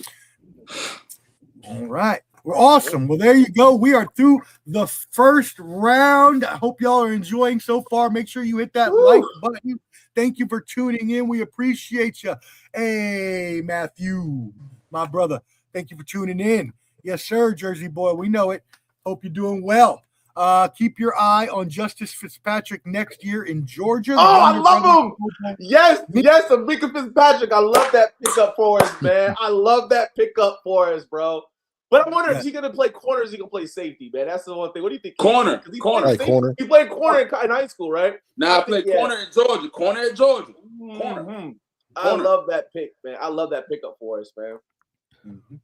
All right. We're awesome. Well, there you go. We are through the first round. I hope y'all are enjoying so far. Make sure you hit that like button. Thank you for tuning in. We appreciate you. Hey, Matthew, my brother. Thank you for tuning in. Yes, sir, Jersey boy. We know it. Hope you're doing well. Keep your eye on Justice Fitzpatrick next year in Georgia. Oh, I love him. Yes, Amika Fitzpatrick. I love that pickup for us, man. I love that pickup for us, bro. But I wonder, is he going to play corner or is he going to play safety, man? That's the one thing. What do you think? Corner. Corner. He played corner in high school, right? Now I played corner in Georgia. Corner at Georgia. Corner. Mm-hmm. I love that pick, man. I love that pickup for us, man. Mm-hmm.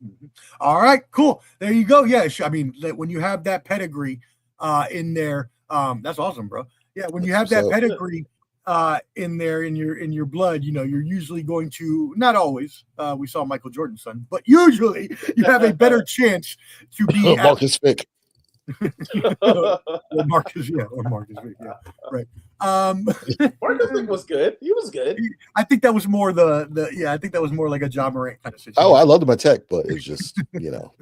Mm-hmm. All right, cool. There you go. Yeah, I mean, when you have that pedigree in there, that's awesome, bro. Yeah, when you have that pedigree in there in your blood, you know, you're usually going to, not always, we saw Michael Jordan's son, but usually you have a better chance to be Marcus Vick. or Marcus Vick, yeah, right. Marcus Vick was good. He was good. I think that was more I think that was more like a Ja Morant kind of situation. Oh, I loved him at Tech, but it's just, you know.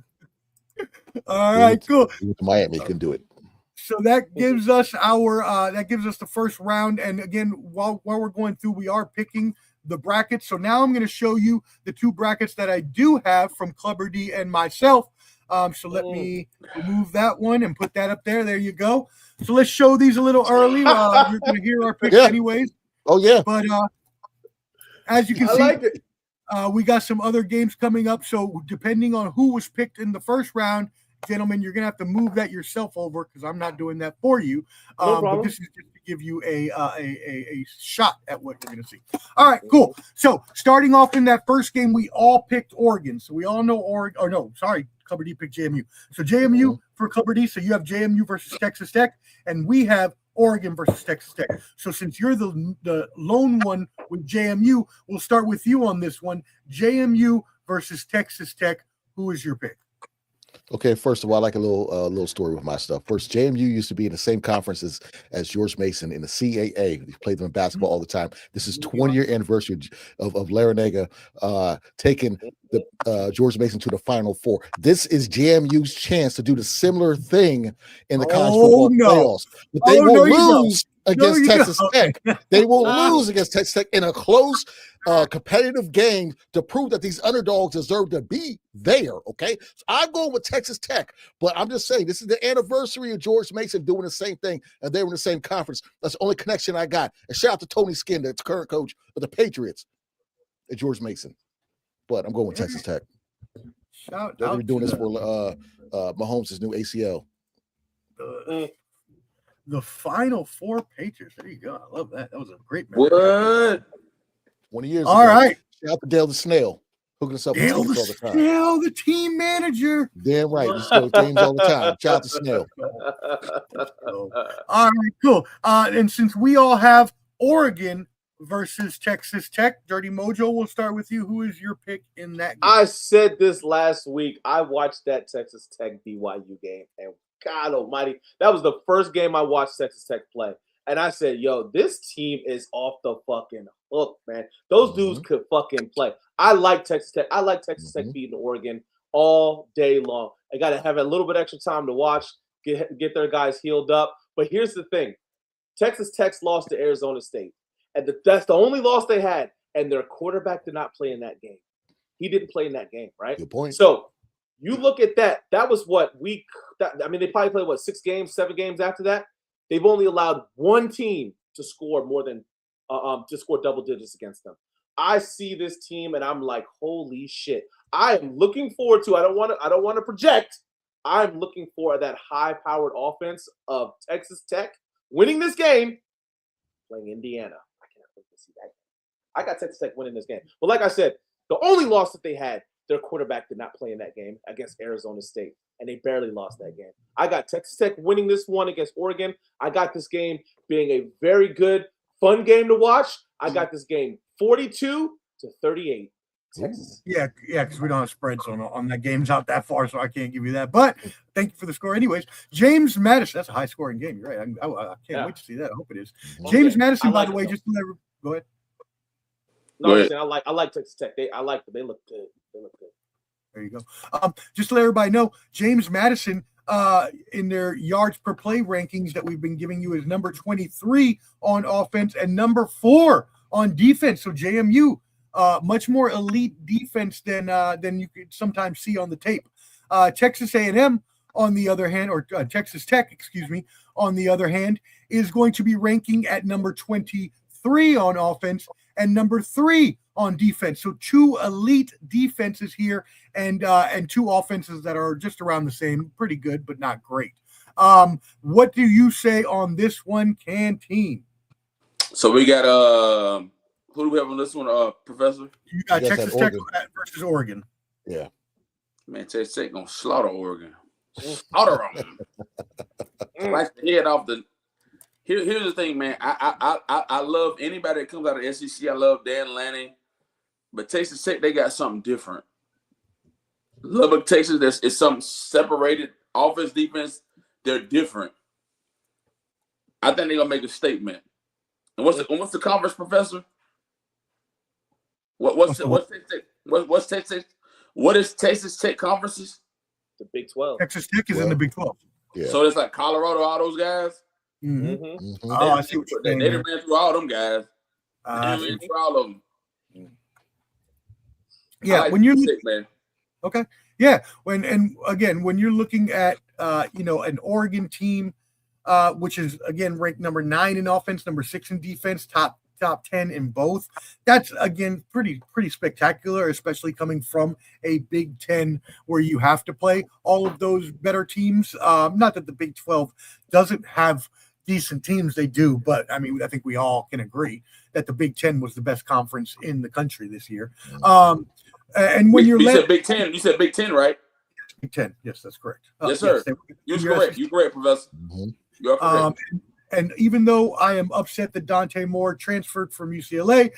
All right, cool. With Miami, couldn't do it. So that gives us the first round. And again, while we're going through, we are picking the brackets. So now I'm going to show you the 2 brackets that I do have from Clubber D and myself. So let me remove that one and put that up there. There you go. So let's show these a little early. You're going to hear our picks anyways. Oh, yeah. But as you can see, we got some other games coming up. So depending on who was picked in the first round, gentlemen, you're going to have to move that yourself over because I'm not doing that for you. But this is just to give you a shot at what we're going to see. All right, cool. So starting off in that first game, we all picked Oregon. So we all know Oregon. Or no, sorry, Clubber D picked JMU. So JMU for Clubber D. So you have JMU versus Texas Tech, and we have Oregon versus Texas Tech. So since you're the lone one with JMU, we'll start with you on this one. JMU versus Texas Tech. Who is your pick? Okay, first of all, I like a little story with my stuff. First, JMU used to be in the same conference as George Mason in the CAA. We played them in basketball all the time. This is 20-year anniversary of Larinaga taking the George Mason to the Final Four. This is JMU's chance to do the similar thing in the college football playoffs. But they will lose against Texas Tech. They will lose against Texas Tech in a close competitive game to prove that these underdogs deserve to be there, okay? So I'm going with Texas Tech, but I'm just saying this is the anniversary of George Mason doing the same thing, and they were in the same conference. That's the only connection I got. And shout out to Tony Skinn, the current coach of the Patriots at George Mason. But I'm going with Texas Tech. Shout They're out doing to this for Mahomes' new ACL. The Final Four Patriots. There you go. I love that. That was a great memory. What? 20 years All ago. right. Shout out to Dale the Snail, hooking us up with Dale tickets all the time. Snail, the team manager. Damn right. We still games all the time. Shout out to Snail. All right, cool. And since we all have Oregon versus Texas Tech, Dirty Mojo, we'll start with you. Who is your pick in that game? I said this last week. I watched that Texas Tech BYU game, and God almighty. That was the first game I watched Texas Tech play. And I said, yo, this team is off the fucking hook, man. Those dudes could fucking play. I like Texas Tech. I like Texas Tech beating Oregon all day long. I got to have a little bit extra time to watch, get their guys healed up. But here's the thing. Texas Tech's lost to Arizona State. And that's the only loss they had. And their quarterback did not play in that game. He didn't play in that game, right? Good point. So you look at that. That was what they probably played, 6 games, 7 games after that? They've only allowed one team to score more than to score double digits against them. I see this team and I'm like, holy shit. I am looking forward to, I don't want to project. I'm looking for that high-powered offense of Texas Tech winning this game, playing Indiana. I can't wait to see that. I got Texas Tech winning this game. But like I said, the only loss that they had, their quarterback did not play in that game against Arizona State, and they barely lost that game. I got Texas Tech winning this one against Oregon. I got this game being a very good, fun game to watch. I got this game 42-38. Texas. Yeah, because we don't have spreads on that game's out that far, so I can't give you that. But thank you for the score. Anyways, James Madison, that's a high-scoring game. You're right. I can't wait to see that. I hope it is. James Madison, by the way, just to let go ahead. No, I'm saying I like Texas Tech. I like them. They look good. There you go. Just to let everybody know, James Madison, in their yards per play rankings that we've been giving you, is number 23 on offense and number 4 on defense. So JMU, much more elite defense than you could sometimes see on the tape. Texas A&M, on the other hand, or Texas Tech, excuse me, on the other hand, is going to be ranking at number 23 on offense and number 3 on defense. So 2 elite defenses here and 2 offenses that are just around the same, pretty good, but not great. What do you say on this one, Canteen? So we got who do we have on this one, Professor? You got Texas Tech versus Oregon. Yeah. Man, Texas Tech gonna slaughter Oregon. Slaughter them. Slice the head off the. Here's the thing, man. I love anybody that comes out of the SEC. I love Dan Lanning, but Texas Tech, they got something different. Lubbock, Texas, it's something separated. Offense, defense, they're different. I think they're gonna make a statement. And what's the conference, Professor? What's Texas Tech? What is Texas Tech conferences? The Big 12. Texas Tech is in the Big 12. Yeah. So it's like Colorado, all those guys. Mm-hmm. Mm-hmm. Oh, I see what you're saying. They ran through all them guys. They ran through all of them. Yeah, like when you're sick, man. Okay, yeah. When you're looking at an Oregon team, which is again ranked number 9 in offense, number 6 in defense, top 10 in both. That's again pretty spectacular, especially coming from a Big 10 where you have to play all of those better teams. Not that the Big 12 doesn't have decent teams, they do, but I mean, I think we all can agree that the Big 10 was the best conference in the country this year. And when you said Big 10, you said Big 10, right? Big 10, yes, that's correct. Yes, sir. You're correct. You're correct, Professor. Mm-hmm. You're correct. And even though I am upset that Dante Moore transferred from UCLA,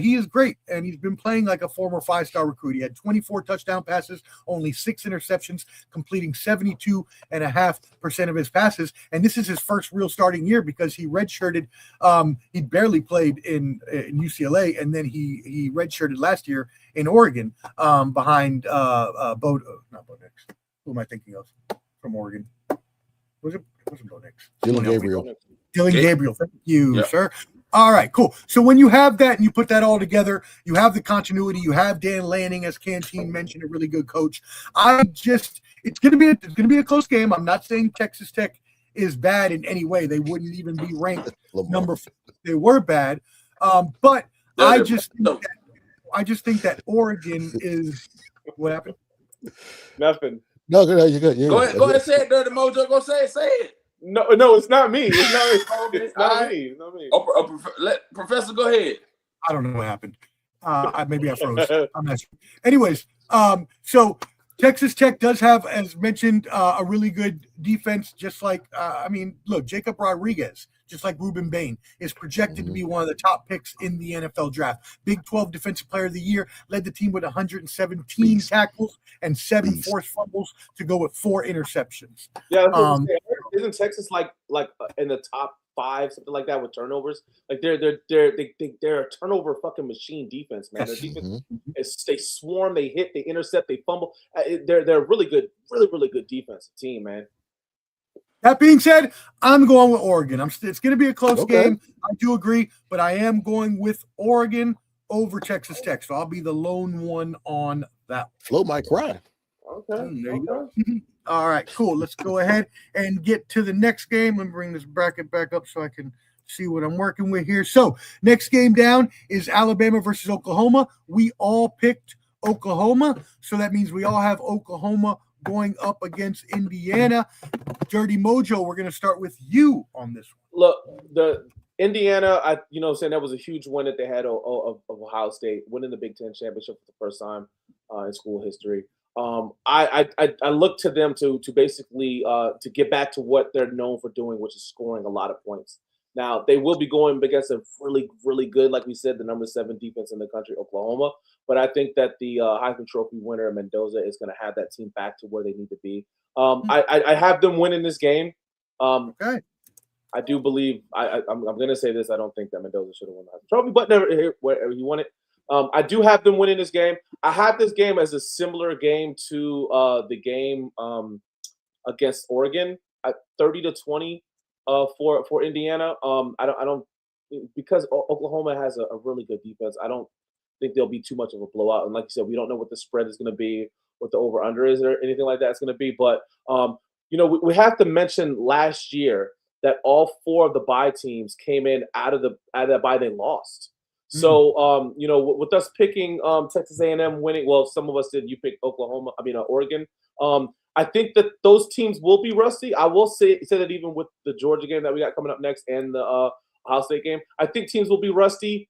he is great, and he's been playing like a former 5-star recruit. He had 24 touchdown passes, only 6 interceptions, completing 72.5% of his passes. And this is his first real starting year because he redshirted. He barely played in UCLA, and then he redshirted last year in Oregon behind not Bo Nix. Who am I thinking of from Oregon? It wasn't Bo Nix. Dylan Gabriel. Thank you, sir. All right, cool. So when you have that and you put that all together, you have the continuity. You have Dan Lanning, as Canteen mentioned, a really good coach. It's gonna be a close game. I'm not saying Texas Tech is bad in any way. They wouldn't even be ranked number 4. They were bad, but I just think that Oregon is what happened. Nothing. No, you're good. Go ahead, say it, Dirty Mojo. Go say it. No, it's not me. It's not me. Let Professor go ahead. I don't know what happened. Maybe I froze. I'm not sure. Anyways, so Texas Tech does have, as mentioned, a really good defense. Just like look, Jacob Rodriguez just like Ruben Bain, is projected to be one of the top picks in the NFL draft. Big 12 Defensive Player of the Year, led the team with 117 tackles and 7 forced fumbles to go with 4 interceptions. Yeah, that's what I'm saying. Isn't Texas like in the top 5, something like that, with turnovers? Like they're a turnover fucking machine defense, man. Their defense is, they swarm, they hit, they intercept, they fumble. They're a really good, really good defensive team, man. That being said, I'm going with Oregon. It's going to be a close game. I do agree, but I am going with Oregon over Texas Tech. So I'll be the lone one on that. Flo might cry. Okay. There you go. All right, cool. Let's go ahead and get to the next game. Let me bring this bracket back up so I can see what I'm working with here. So next game down is Alabama versus Oklahoma. We all picked Oklahoma, so that means we all have Oklahoma going up against Indiana. Dirty Mojo, we're going to start with you on this one. Look, the Indiana, saying that was a huge win that they had of Ohio State, winning the Big Ten championship for the first time in school history. I look to them to basically to get back to what they're known for doing, which is scoring a lot of points. Now, they will be going against a really, really good, like we said, the number 7 defense in the country, Oklahoma. But I think that the Heisman Trophy winner, Mendoza, is going to have that team back to where they need to be. I have them winning this game. Okay. I do believe I'm going to say this. I don't think that Mendoza should have won the Heisman Trophy, but never wherever he won it. I do have them winning this game. I have this game as a similar game to the game against Oregon at 30-20 for Indiana. I don't because Oklahoma has a really good defense. I don't think there'll be too much of a blowout. And like you said, we don't know what the spread is going to be, what the over under is, or anything like that is going to be. But we have to mention last year that all 4 of the bye teams came in out of that bye they lost. So, with us picking Texas A&M winning, well, some of us did. You picked Oregon. I think that those teams will be rusty. I will say that even with the Georgia game that we got coming up next and the Ohio State game, I think teams will be rusty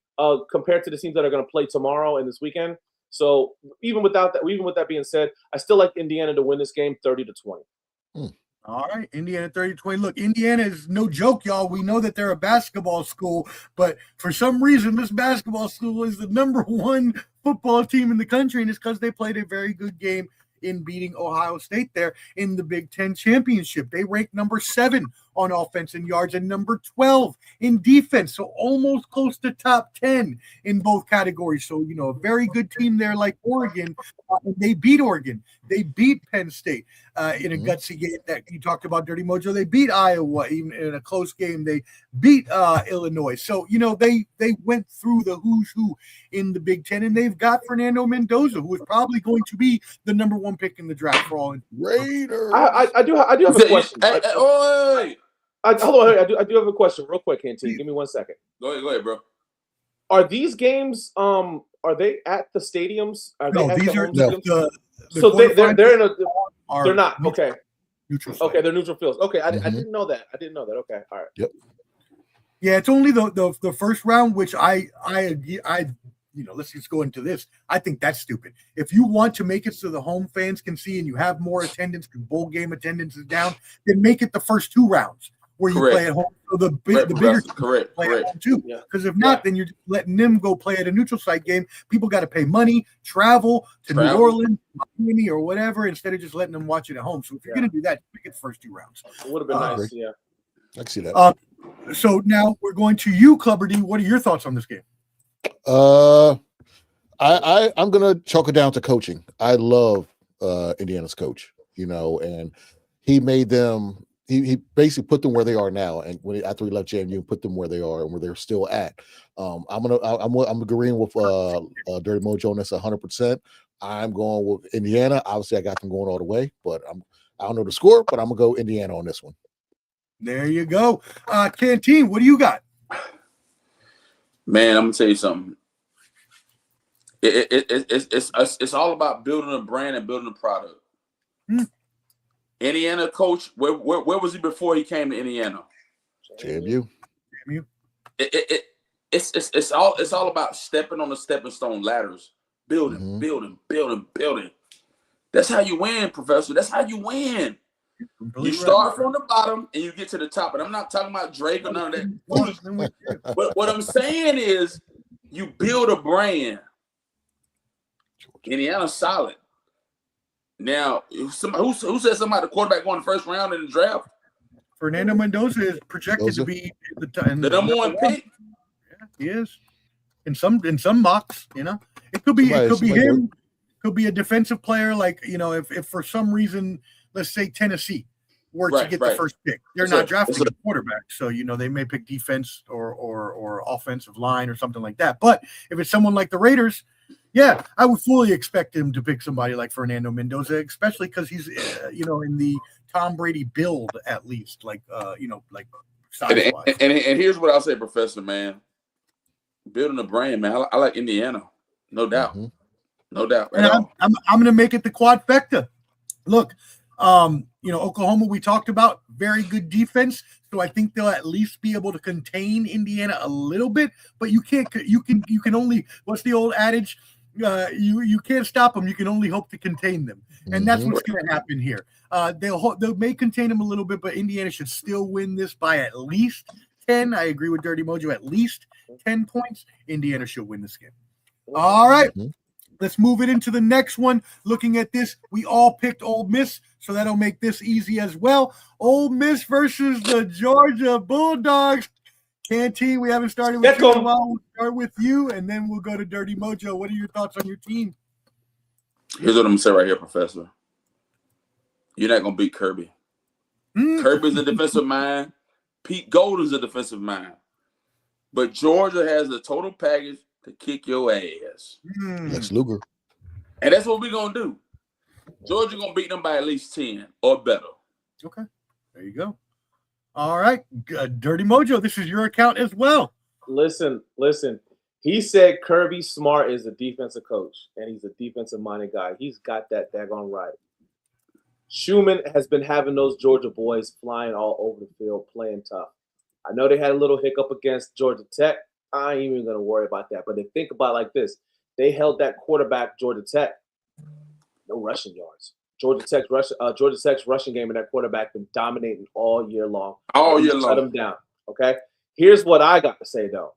compared to the teams that are going to play tomorrow and this weekend. So even with that being said, I still like Indiana to win this game 30-20. All right, Indiana 30-20. Look, Indiana is no joke, y'all. We know that they're a basketball school, but for some reason, this basketball school is the number 1 football team in the country, and it's because they played a very good game in beating Ohio State there in the Big Ten championship. They ranked number 7 on offense in yards and number 12 in defense, so almost close to top 10 in both categories. So, a very good team there like Oregon. They beat Oregon. They beat Penn State in a gutsy game that you talked about, Dirty Mojo. They beat Iowa even in a close game. They beat Illinois. So, they went through the who's who in the Big Ten, and they've got Fernando Mendoza, who is probably going to be the number 1 pick in the draft for all. Raiders. I do have a question. Hold on, I do have a question real quick, Canteen. Give me 1 second. Go ahead, bro. Are these games are they at the stadiums? No, these are the so they're in a they're not neutral, okay. Neutral field. Okay, they're neutral fields. Okay, I didn't know that. Okay, all right. Yep. Yeah, it's only the first round, which I let's just go into this. I think that's stupid. If you want to make it so the home fans can see and you have more attendance because bowl game attendance is down, then make it the first 2 rounds where you play at home. So the bigger play at home too. Because if not, then you're just letting them go play at a neutral site game. People got to pay money, travel to New Orleans, Miami, or whatever, instead of just letting them watch it at home. So if you're going to do that, make it the first 2 rounds. It would have been nice. Yeah, I can see that. So now we're going to you, Clubber D. What are your thoughts on this game? I'm gonna chalk it down to coaching. I love Indiana's coach, and he made them. He basically put them where they are now, and after he left JMU, put them where they are and where they're still at. I'm agreeing with Dirty Mojo on this 100%. I'm going with Indiana. Obviously, I got them going all the way, but I don't know the score, but I'm gonna go Indiana on this one. There you go, Canteen. What do you got? Man, I'm gonna tell you something. It's all about building a brand and building a product. Indiana coach, where was he before he came to Indiana? JMU. It's all about stepping on the stepping stone ladders, building. That's how you win, Professor. That's how you win. You start from the bottom and you get to the top. And I'm not talking about Drake or none of that foolishness. But what I'm saying is you build a brand. Indiana's solid. Now, who said somebody the quarterback going the first round in the draft? Fernando Mendoza is projected to be the number one pick. Yeah, he is. In some mocks, it could be him. Could be a defensive player, like if for some reason, let's say Tennessee were to get the first pick, they're not drafting a quarterback, so they may pick defense or offensive line or something like that. But if it's someone like the Raiders, yeah, I would fully expect him to pick somebody like Fernando Mendoza, especially because he's in the Tom Brady build, at least, like size-wise. And here's what I'll say, Professor, man. Building a brand, man. I like Indiana, no doubt. Mm-hmm. No doubt. And I'm going to make it the quadfecta. Look, Oklahoma, we talked about, very good defense. So I think they'll at least be able to contain Indiana a little bit. But you can only, what's the old adage? You can't stop them. You can only hope to contain them. And that's what's going to happen here. They may contain them a little bit, but Indiana should still win this by at least 10. I agree with Dirty Mojo, at least 10 points. Indiana should win this game. All right. Let's move it into the next one. Looking at this, we all picked Ole Miss, so that'll make this easy as well. Ole Miss versus the Georgia Bulldogs. Canteen, we haven't started with you in a while. We'll start with you, and then we'll go to Dirty Mojo. What are your thoughts on your team? Here's what I'm going to say right here, Professor. You're not going to beat Kirby. Kirby's a defensive mind. Pete Golden's a defensive mind. But Georgia has the total package to kick your ass. Lex Luger. And that's what we're going to do. Georgia going to beat them by at least 10 or better. Okay. There you go. All right. Dirty Mojo, this is your account as well. Listen. He said Kirby Smart is a defensive coach, and he's a defensive-minded guy. He's got that daggone right. Schumann has been having those Georgia boys flying all over the field, playing tough. I know they had a little hiccup against Georgia Tech. I ain't even going to worry about that. But they think about it like this. They held that quarterback, Georgia Tech, no rushing yards. Georgia Tech's rushing game and that quarterback been dominating all year long. All year long. Shut them down, okay? Here's what I got to say, though.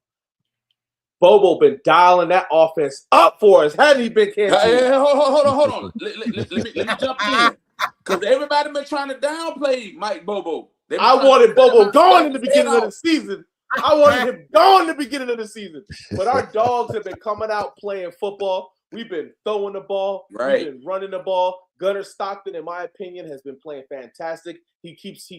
Bobo been dialing that offense up for us. Hadn't he been canceled? Hey, hold on. Let me jump in. Because everybody been trying to downplay Mike Bobo. I wanted Bobo gone in the beginning of the season. I wanted him gone in the beginning of the season. But our dogs have been coming out playing football. We've been throwing the ball. Right. We've been running the ball. Gunnar Stockton, in my opinion, has been playing fantastic. He keeps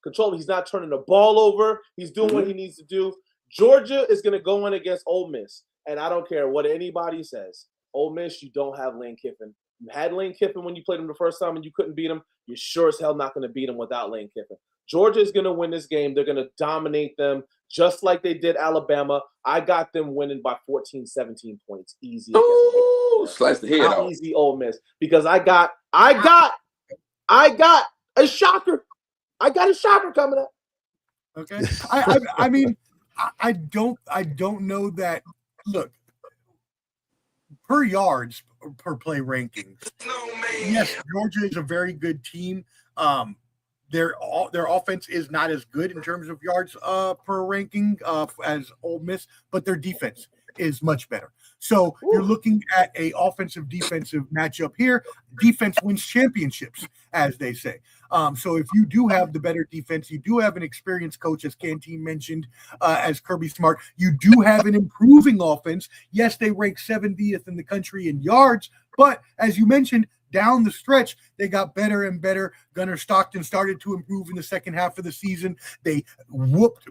controlling. He's not turning the ball over. He's doing what he needs to do. Georgia is going to go in against Ole Miss. And I don't care what anybody says. Ole Miss, you don't have Lane Kiffin. You had Lane Kiffin when you played him the first time and you couldn't beat him. You're sure as hell not going to beat him without Lane Kiffin. Georgia is going to win this game. They're going to dominate them just like they did Alabama. I got them winning by 14, 17 points. Easy. Ooh, slice the head off. Easy Ole Miss. Because I got a shocker. I got a shocker coming up. Okay. I mean, I don't know that. Look, per yards per play rankings. Yes, Georgia is a very good team. Their offense is not as good in terms of yards per ranking as Ole Miss, but their defense is much better. So you're looking at a offensive-defensive matchup here. Defense wins championships, as they say. So if you do have the better defense, you do have an experienced coach, as Canteen mentioned, as Kirby Smart. You do have an improving offense. Yes, they rank 70th in the country in yards, but as you mentioned, down the stretch, they got better and better. Gunnar Stockton started to improve in the second half of the season. They whooped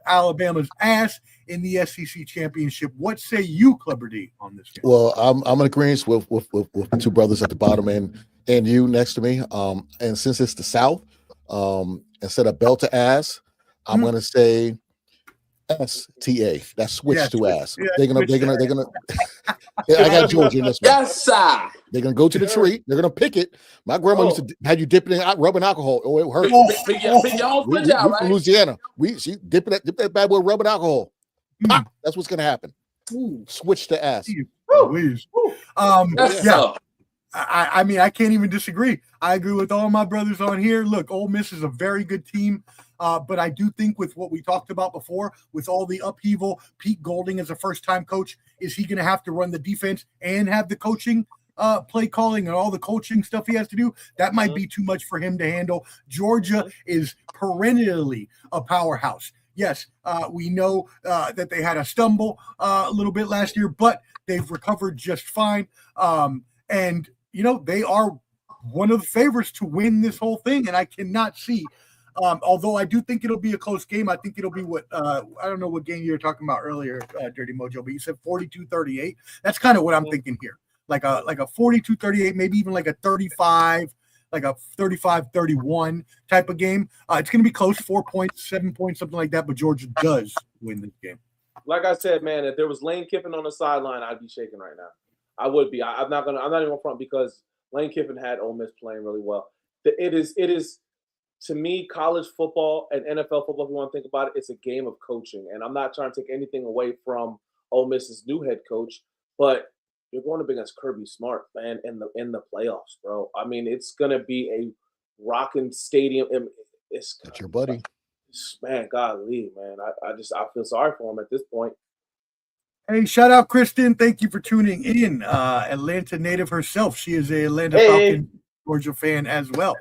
Alabama's ass in the SEC championship. What say you, Clubber D, on this game? Well, I'm in agreement with the two brothers at the bottom and you next to me. And since it's the South, instead of belt to ass, I'm gonna say STA. That's switch to ass. Yeah, they're gonna. I got Georgia in this one. Yes, sir. They're gonna go to the tree. They're gonna pick it. My grandma used to had you dipping in rubbing alcohol. Oh, it hurt. Pick your own switch out, right? From Louisiana. She dip that bad boy rubbing alcohol. Pop. That's what's gonna happen. Switch to ass. Please. I mean, I can't even disagree. I agree with all my brothers on here. Look, Ole Miss is a very good team, but I do think with what we talked about before, with all the upheaval, Pete Golding as a first-time coach, is he going to have to run the defense and have the coaching, play calling, and all the coaching stuff he has to do? That might be too much for him to handle. Georgia is perennially a powerhouse. Yes, we know that they had a stumble a little bit last year, but they've recovered just fine. And they are one of the favorites to win this whole thing, and I cannot see. Although I do think it'll be a close game. I think it'll be I don't know what game you were talking about earlier, Dirty Mojo, but you said 42-38. That's kind of what I'm thinking here. Like a 42-38, maybe even like a 35, like a 35-31 type of game. It's going to be close, 4 points, 7 points, something like that, but Georgia does win this game. Like I said, man, if there was Lane Kiffin on the sideline, I'd be shaking right now. I would be. I'm not even on front because Lane Kiffin had Ole Miss playing really well. It is to me, college football and NFL football, if you want to think about it, it's a game of coaching. And I'm not trying to take anything away from Ole Miss's new head coach, but you're going up against Kirby Smart, man, in the playoffs, bro. I mean, it's gonna be a rocking stadium. That's your buddy. Man, golly, man. I feel sorry for him at this point. Hey, shout out Kristen. Thank you for tuning in. Atlanta native herself. She is a Atlanta Falcon Georgia fan as well.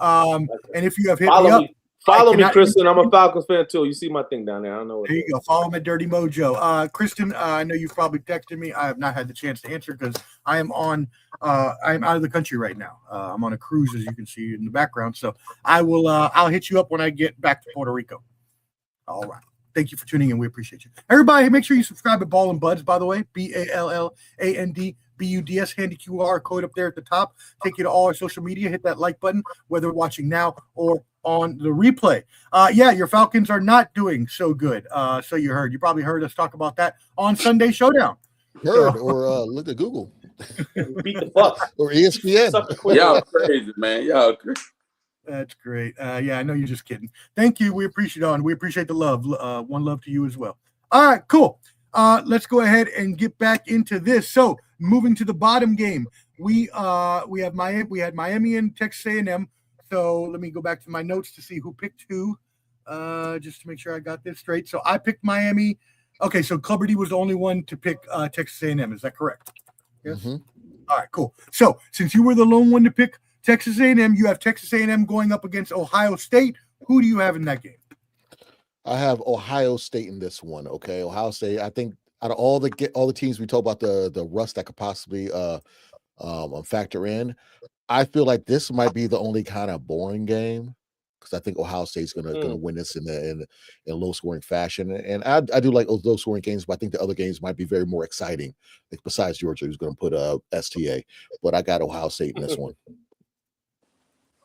And if you have hit me up, follow me, Kristen. I'm a Falcons fan too. You see my thing down there. I don't know. There you go. Follow me at Dirty Mojo. Kristen, I know you've probably texted me. I have not had the chance to answer because I am I'm out of the country right now. I'm on a cruise, as you can see in the background. So I will. I'll hit you up when I get back to Puerto Rico. All right. Thank you for tuning in. We appreciate you. Everybody, make sure you subscribe at Ball and Buds, by the way. BALLANDBUDS. Handy QR code up there at the top. Take you to all our social media. Hit that like button, whether watching now or on the replay. Your Falcons are not doing so good. So you heard. You probably heard us talk about that on Sunday Showdown. Heard, or look at Google. Beat the Bucs. Or ESPN. Y'all crazy, man. Y'all crazy. That's great. I know you're just kidding. Thank you. We appreciate it. We appreciate the love. One love to you as well. All right, cool. Let's go ahead and get back into this. So moving to the bottom game, we had Miami and Texas A&M. So let me go back to my notes to see who picked who, just to make sure I got this straight. So I picked Miami. Okay, so Clubber D was the only one to pick Texas A&M. Is that correct? Yes. Mm-hmm. All right, cool. So since you were the lone one to pick Texas A&M, you have Texas A&M going up against Ohio State. Who do you have in that game? I have Ohio State in this one. Okay, Ohio State. I think out of all the teams we talk about the rust that could possibly factor in, I feel like this might be the only kind of boring game because I think Ohio State's gonna win this in low scoring fashion. And I do like those low scoring games, but I think the other games might be very more exciting. Like besides Georgia, who's going to put STA, but I got Ohio State in this one.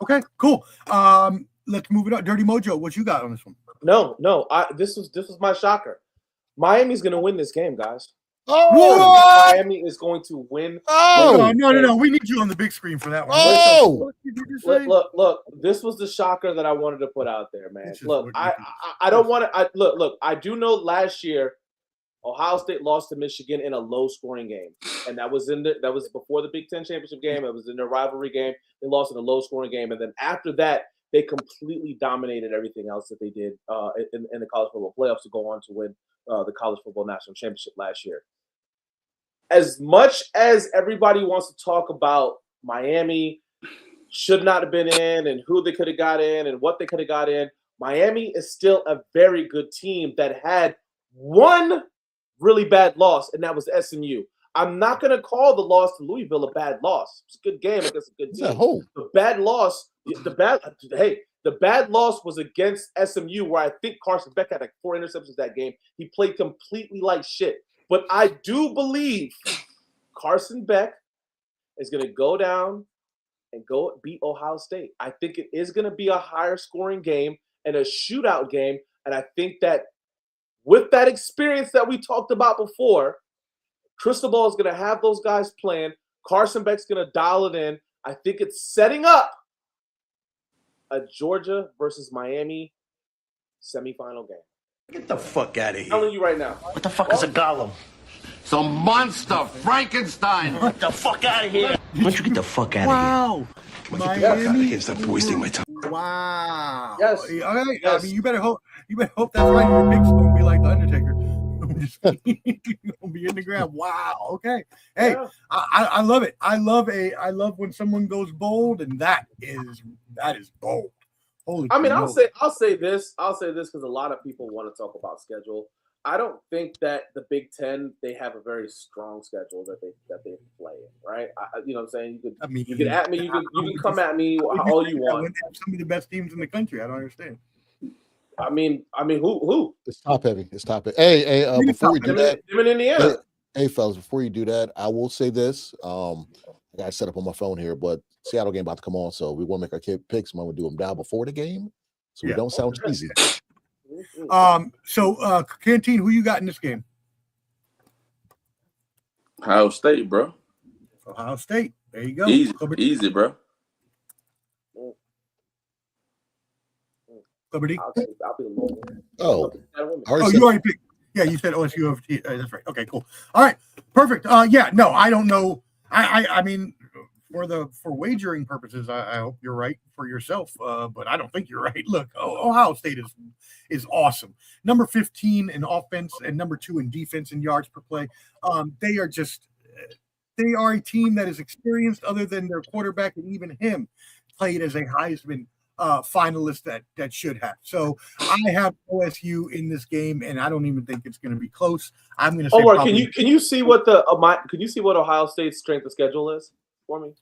Okay, cool. Let's move it on. Dirty Mojo, what you got on this one? No. This was my shocker. Miami's going to win this game, guys. Oh, Miami is going to win. Oh, no. We need you on the big screen for that one. Oh, look. This was the shocker that I wanted to put out there, man. Look, I don't want to. Look. I do know last year Ohio State lost to Michigan in a low-scoring game, and that was before the Big Ten championship game. It was in their rivalry game. They lost in a low-scoring game, and then after that, they completely dominated everything else that they did in the college football playoffs to go on to win the college football national championship last year. As much as everybody wants to talk about Miami should not have been in and who they could have got in and what they could have got in, Miami is still a very good team that had one really bad loss, and that was SMU. I'm not going to call the loss to Louisville a bad loss. It's a good game against a good team. The bad loss was against SMU, where I think Carson Beck had like 4 interceptions that game. He played completely like shit. But I do believe Carson Beck is going to go down and go beat Ohio State. I think it is going to be a higher scoring game and a shootout game. And I think that with that experience that we talked about before, Cristobal is going to have those guys playing. Carson Beck's going to dial it in. I think it's setting up a Georgia versus Miami semifinal game. Get the fuck out of here. I'm telling you right now. What the fuck is a golem? Some monster, Frankenstein. Get the fuck out of here. Why don't you get the fuck out of Wow. Miami. here? Stop wasting my time. Wow. Yes. All right. Yes. I mean, you better hope that's right. Your picks gonna be like the Undertaker. Gonna be in the ground. Wow. Okay. Hey, Yeah. I love it. I love when someone goes bold, and that is bold. Holy. I mean, I'll cannoli. say this because a lot of people want to talk about schedule. I don't think that the Big Ten, they have a very strong schedule that they play in, right? You know what I'm saying? You can at me, you can come at me all you want. When they have some of the best teams in the country, I don't understand. I mean, who? It's top heavy. Hey, before we do that, Them in Indiana. hey, fellas, before you do that, I will say this. I got it set up on my phone here, but Seattle game about to come on, so we want to make our picks. I'm going to do them down before the game, so we don't sound cheesy. So Canteen, who you got in this game? Ohio State, bro. Ohio State. There you go. Easy, bro. Liberty. I'll be the Mojo. Oh, You already picked. Yeah, you said OSU over T. That's right. Okay, cool. All right, perfect. Yeah, no, I don't know. I mean, for wagering purposes, I hope you're right for yourself. But I don't think you're right. Look, Ohio State is awesome. Number 15 in offense and number 2 in defense in yards per play. They are a team that is experienced, other than their quarterback, and even him played as a Heisman finalist that should have. So I have OSU in this game, and I don't even think it's going to be close. I'm going to say. Omar, can you see what Ohio State's strength of schedule is for me?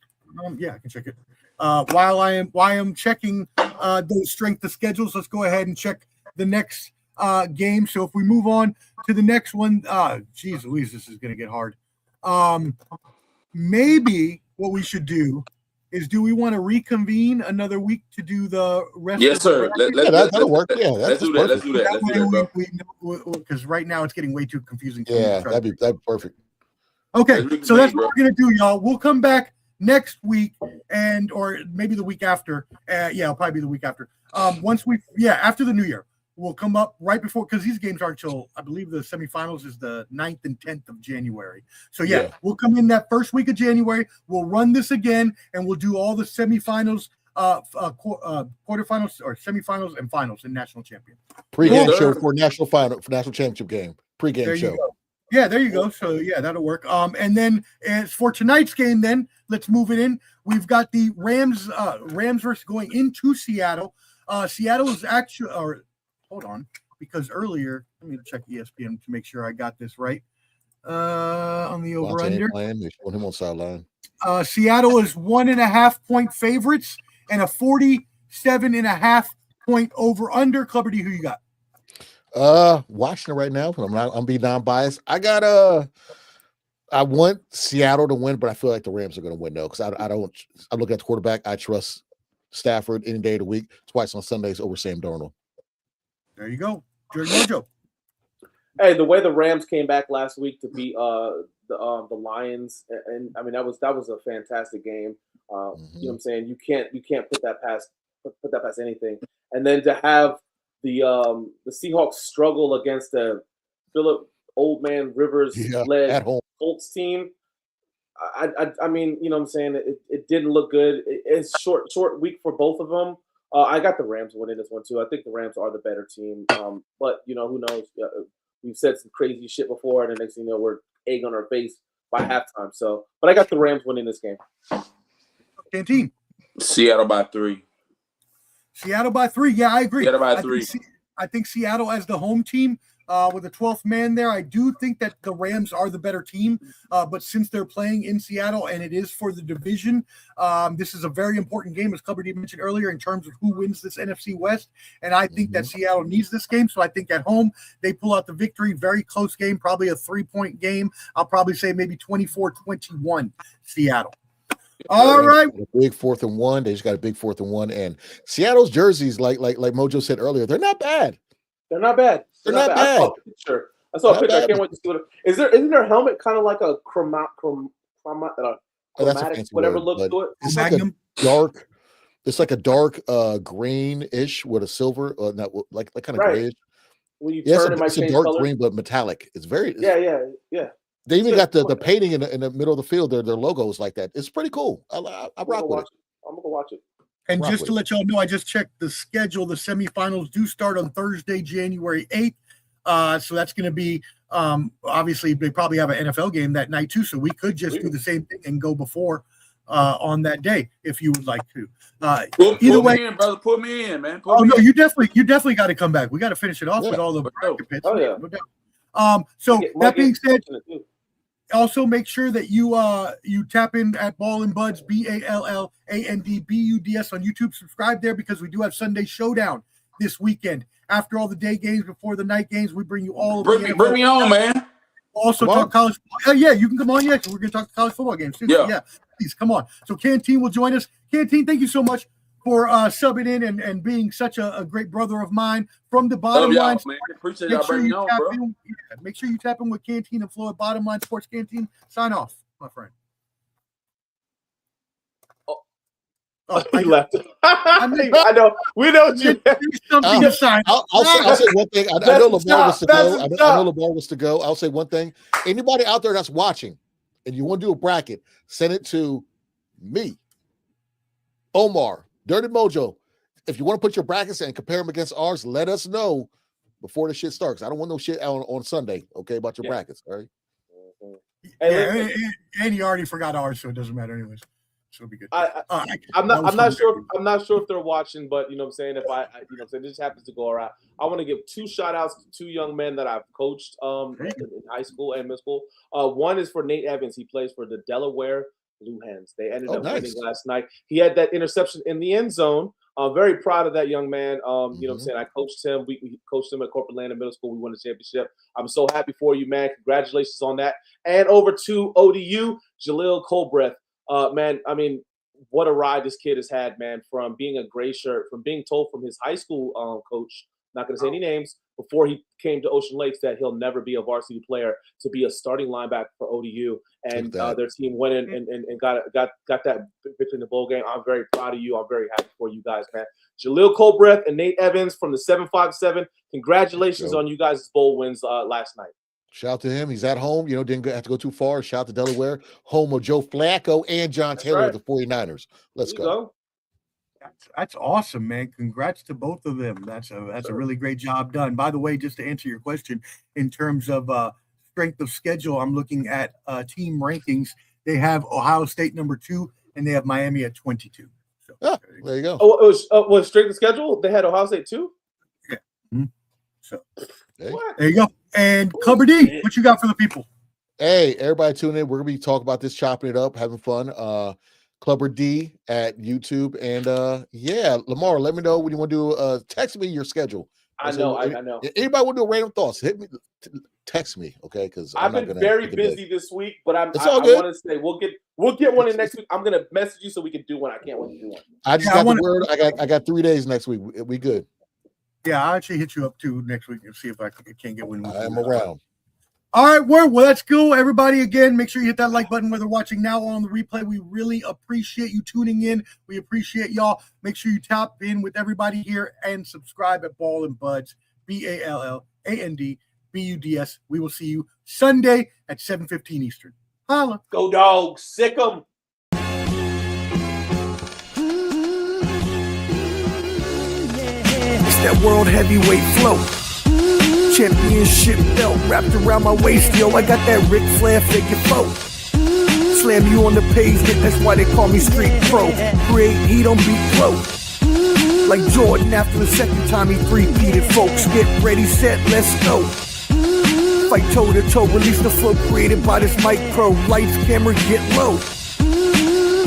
Yeah, I can check it. While I am checking those strength of schedules, let's go ahead and check the next game. So if we move on to the next one, geez Louise, this is going to get hard. Maybe what we should do is, do we want to reconvene another week to do the rest? Yes, sir. That'll work. Yeah, let's do that. Let's do that, bro. Because right now it's getting way too confusing. Yeah, that'd be perfect. Okay, so that's what we're gonna do, y'all. We'll come back next week, or maybe the week after. It'll probably be the week after. After the New Year, we'll come up right before, because these games aren't until, I believe, the semifinals is the 9th and 10th of January. So we'll come in that first week of January. We'll run this again, and we'll do all the semifinals, quarterfinals or semifinals and finals in national champion. Pre-game show for national championship game. Pre-game show. Yeah, there you go. So that'll work. And then as for tonight's game, then let's move it in. We've got the Rams versus going into Seattle. Seattle is actually, hold on, because earlier, let me check ESPN to make sure I got this right. On the over-under. They showed him on sideline. Seattle is 1.5-point favorites and a 47.5-point over-under. Clubber D, who you got? Watching it right now, but I'm being non-biased. I want Seattle to win, but I feel like the Rams are going to win though, because I look at the quarterback. I trust Stafford any day of the week, twice on Sundays over Sam Darnold. There you go. Jerry Mojo. Hey, the way the Rams came back last week to beat the Lions, and I mean that was a fantastic game. You know what I'm saying? You can't put that past anything. And then to have the Seahawks struggle against the Philip Old Man Rivers led Colts team. I mean, you know what I'm saying? It didn't look good. It's short week for both of them. I got the Rams winning this one too. I think the Rams are the better team. But who knows? We've said some crazy shit before, and the next thing you know, we're egg on our face by halftime. So, but I got the Rams winning this game. Canteen. Seattle by 3. Seattle by 3. Yeah, I agree. Seattle by 3. I think Seattle as the home team, with the 12th man there, I do think that the Rams are the better team. But since they're playing in Seattle and it is for the division, this is a very important game, as Clubber D mentioned earlier, in terms of who wins this NFC West. And I think that Seattle needs this game. So I think at home they pull out the victory. Very close game, probably a 3-point game. I'll probably say maybe 24-21 Seattle. All right. A big 4th and 1. They just got a big 4th and 1. And Seattle's jerseys, like Mojo said earlier, they're not bad. They're not bad. They're not bad. I saw a picture. I can't wait to see what. Isn't their helmet kind of like a chromatic, whatever word, look to it? It's like a dark. It's like a dark green-ish with a silver, not like kind of grayish. When you turn, it might it's a change dark color. green but metallic. It's very Yeah. They even got the painting in the middle of the field. Their logos like that. It's pretty cool. I rock with it. I'm gonna go watch it. And just to let y'all know, I just checked the schedule. The semifinals do start on Thursday, January 8th. So that's going to be obviously they probably have an NFL game that night too. So we could just do the same thing and go before on that day if you would like to. Either way, me in, brother, put me in, man. No, you definitely got to come back. We got to finish it off with all the bracket pits. Oh yeah. No doubt. So that being said, also make sure that you tap in at Ball and Buds, BALLANDBUDS on YouTube. Subscribe there because we do have Sunday Showdown this weekend. After all the day games, before the night games, we bring you all. Bring me on, man. Also talk college football. Yeah, you can come on. Yeah, we're going to talk college football games too. Yeah, please come on. So Canteen will join us. Canteen, thank you so much for subbing in and being such a great brother of mine from the Bottom Line. Man. Appreciate y'all bringing me on, bro. Make sure you tap in with Canteen and Floyd. Bottom Line Sports Canteen. Sign off, my friend. He left. I know. We know you. Something to sign. I'll say one thing. I know Lamar was to go. I know Lamar was to go. I'll say one thing. Anybody out there that's watching and you want to do a bracket, send it to me, Omar, Dirty Mojo. If you want to put your brackets and compare them against ours, let us know before the shit starts. I don't want no shit out on Sunday, okay, about your brackets, all right? And you already forgot ours, so it doesn't matter anyways. So it'll be good. I'm not sure if they're watching, but you know what I'm saying, if I you know what I'm saying, this happens to go around. I want to give 2 shout outs to 2 young men that I've coached in high school and middle school. One is for Nate Evans. He plays for the Delaware Blue Hens. They ended up winning last night. He had that interception in the end zone. I'm very proud of that young man. You know what I'm saying? I coached him. We coached him at Corporate Land in middle school. We won the championship. I'm so happy for you, man. Congratulations on that. And over to ODU, Jaleel Colbreth. Man, I mean, what a ride this kid has had, man, from being a gray shirt, from being told from his high school coach, not going to say any names, before he came to Ocean Lakes that he'll never be a varsity player, to be a starting linebacker for ODU. And their team went in and got that victory in the bowl game. I'm very proud of you. I'm very happy for you guys, man. Jaleel Colbreth and Nate Evans from the 757. Congratulations on you guys' bowl wins last night. Shout out to him. He's at home. You know, didn't have to go too far. Shout out to Delaware, home of Joe Flacco and John Taylor of the 49ers. Let's go. That's awesome, man. Congrats to both of them. That's a really great job done. By the way, just to answer your question, in terms of strength of schedule, I'm looking at team rankings. They have Ohio State number 2, and they have Miami at 22. So there you go. Oh, it was strength of schedule? They had Ohio State 2? Yeah. Mm-hmm. So there you go. And Clubber D, what you got for the people? Hey, everybody tune in. We're gonna be talking about this, chopping it up, having fun. Clubber D at YouTube. And Lamar, let me know when you want to do text me your schedule. I know. Anybody want to do random thoughts? Hit me, text me, okay? Because I've been very busy this week, but I want to say we'll get one in next week. I'm gonna message you so we can do one. I can't wait to do one. I just got the word. I got 3 days next week. We good. Yeah, I'll actually hit you up too next week and see if I can't get one. I'm around. All right, well, let's go. Everybody, again, make sure you hit that like button whether watching now or on the replay. We really appreciate you tuning in. We appreciate y'all. Make sure you tap in with everybody here and subscribe at Ball and Buds, BALLANDBUDS. We will see you Sunday at 7:15 Eastern. Holla. Go Dogs. Sick 'em. That world heavyweight flow, championship belt wrapped around my waist, yo. I got that Ric Flair figure 4. Slam you on the pavement, that's why they call me street pro. Create heat on beat flow, like Jordan after the second time he three-peated. Folks, get ready, set, let's go. Fight toe to toe, release the flow created by this mic pro. Lights, camera, get low.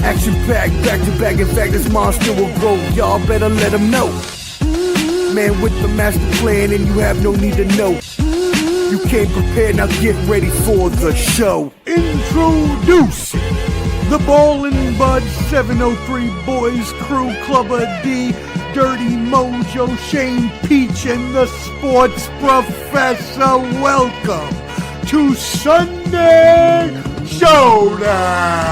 Action packed, back to back. In fact, this monster will grow. Y'all better let him know. Man with the master plan, and you have no need to know. You came prepared, now get ready for the show. Introducing the Ball and Bud 703 Boys Crew, Clubber D, Dirty Mojo, Shane Peach, and the Sports Professor. Welcome to Sunday Showdown.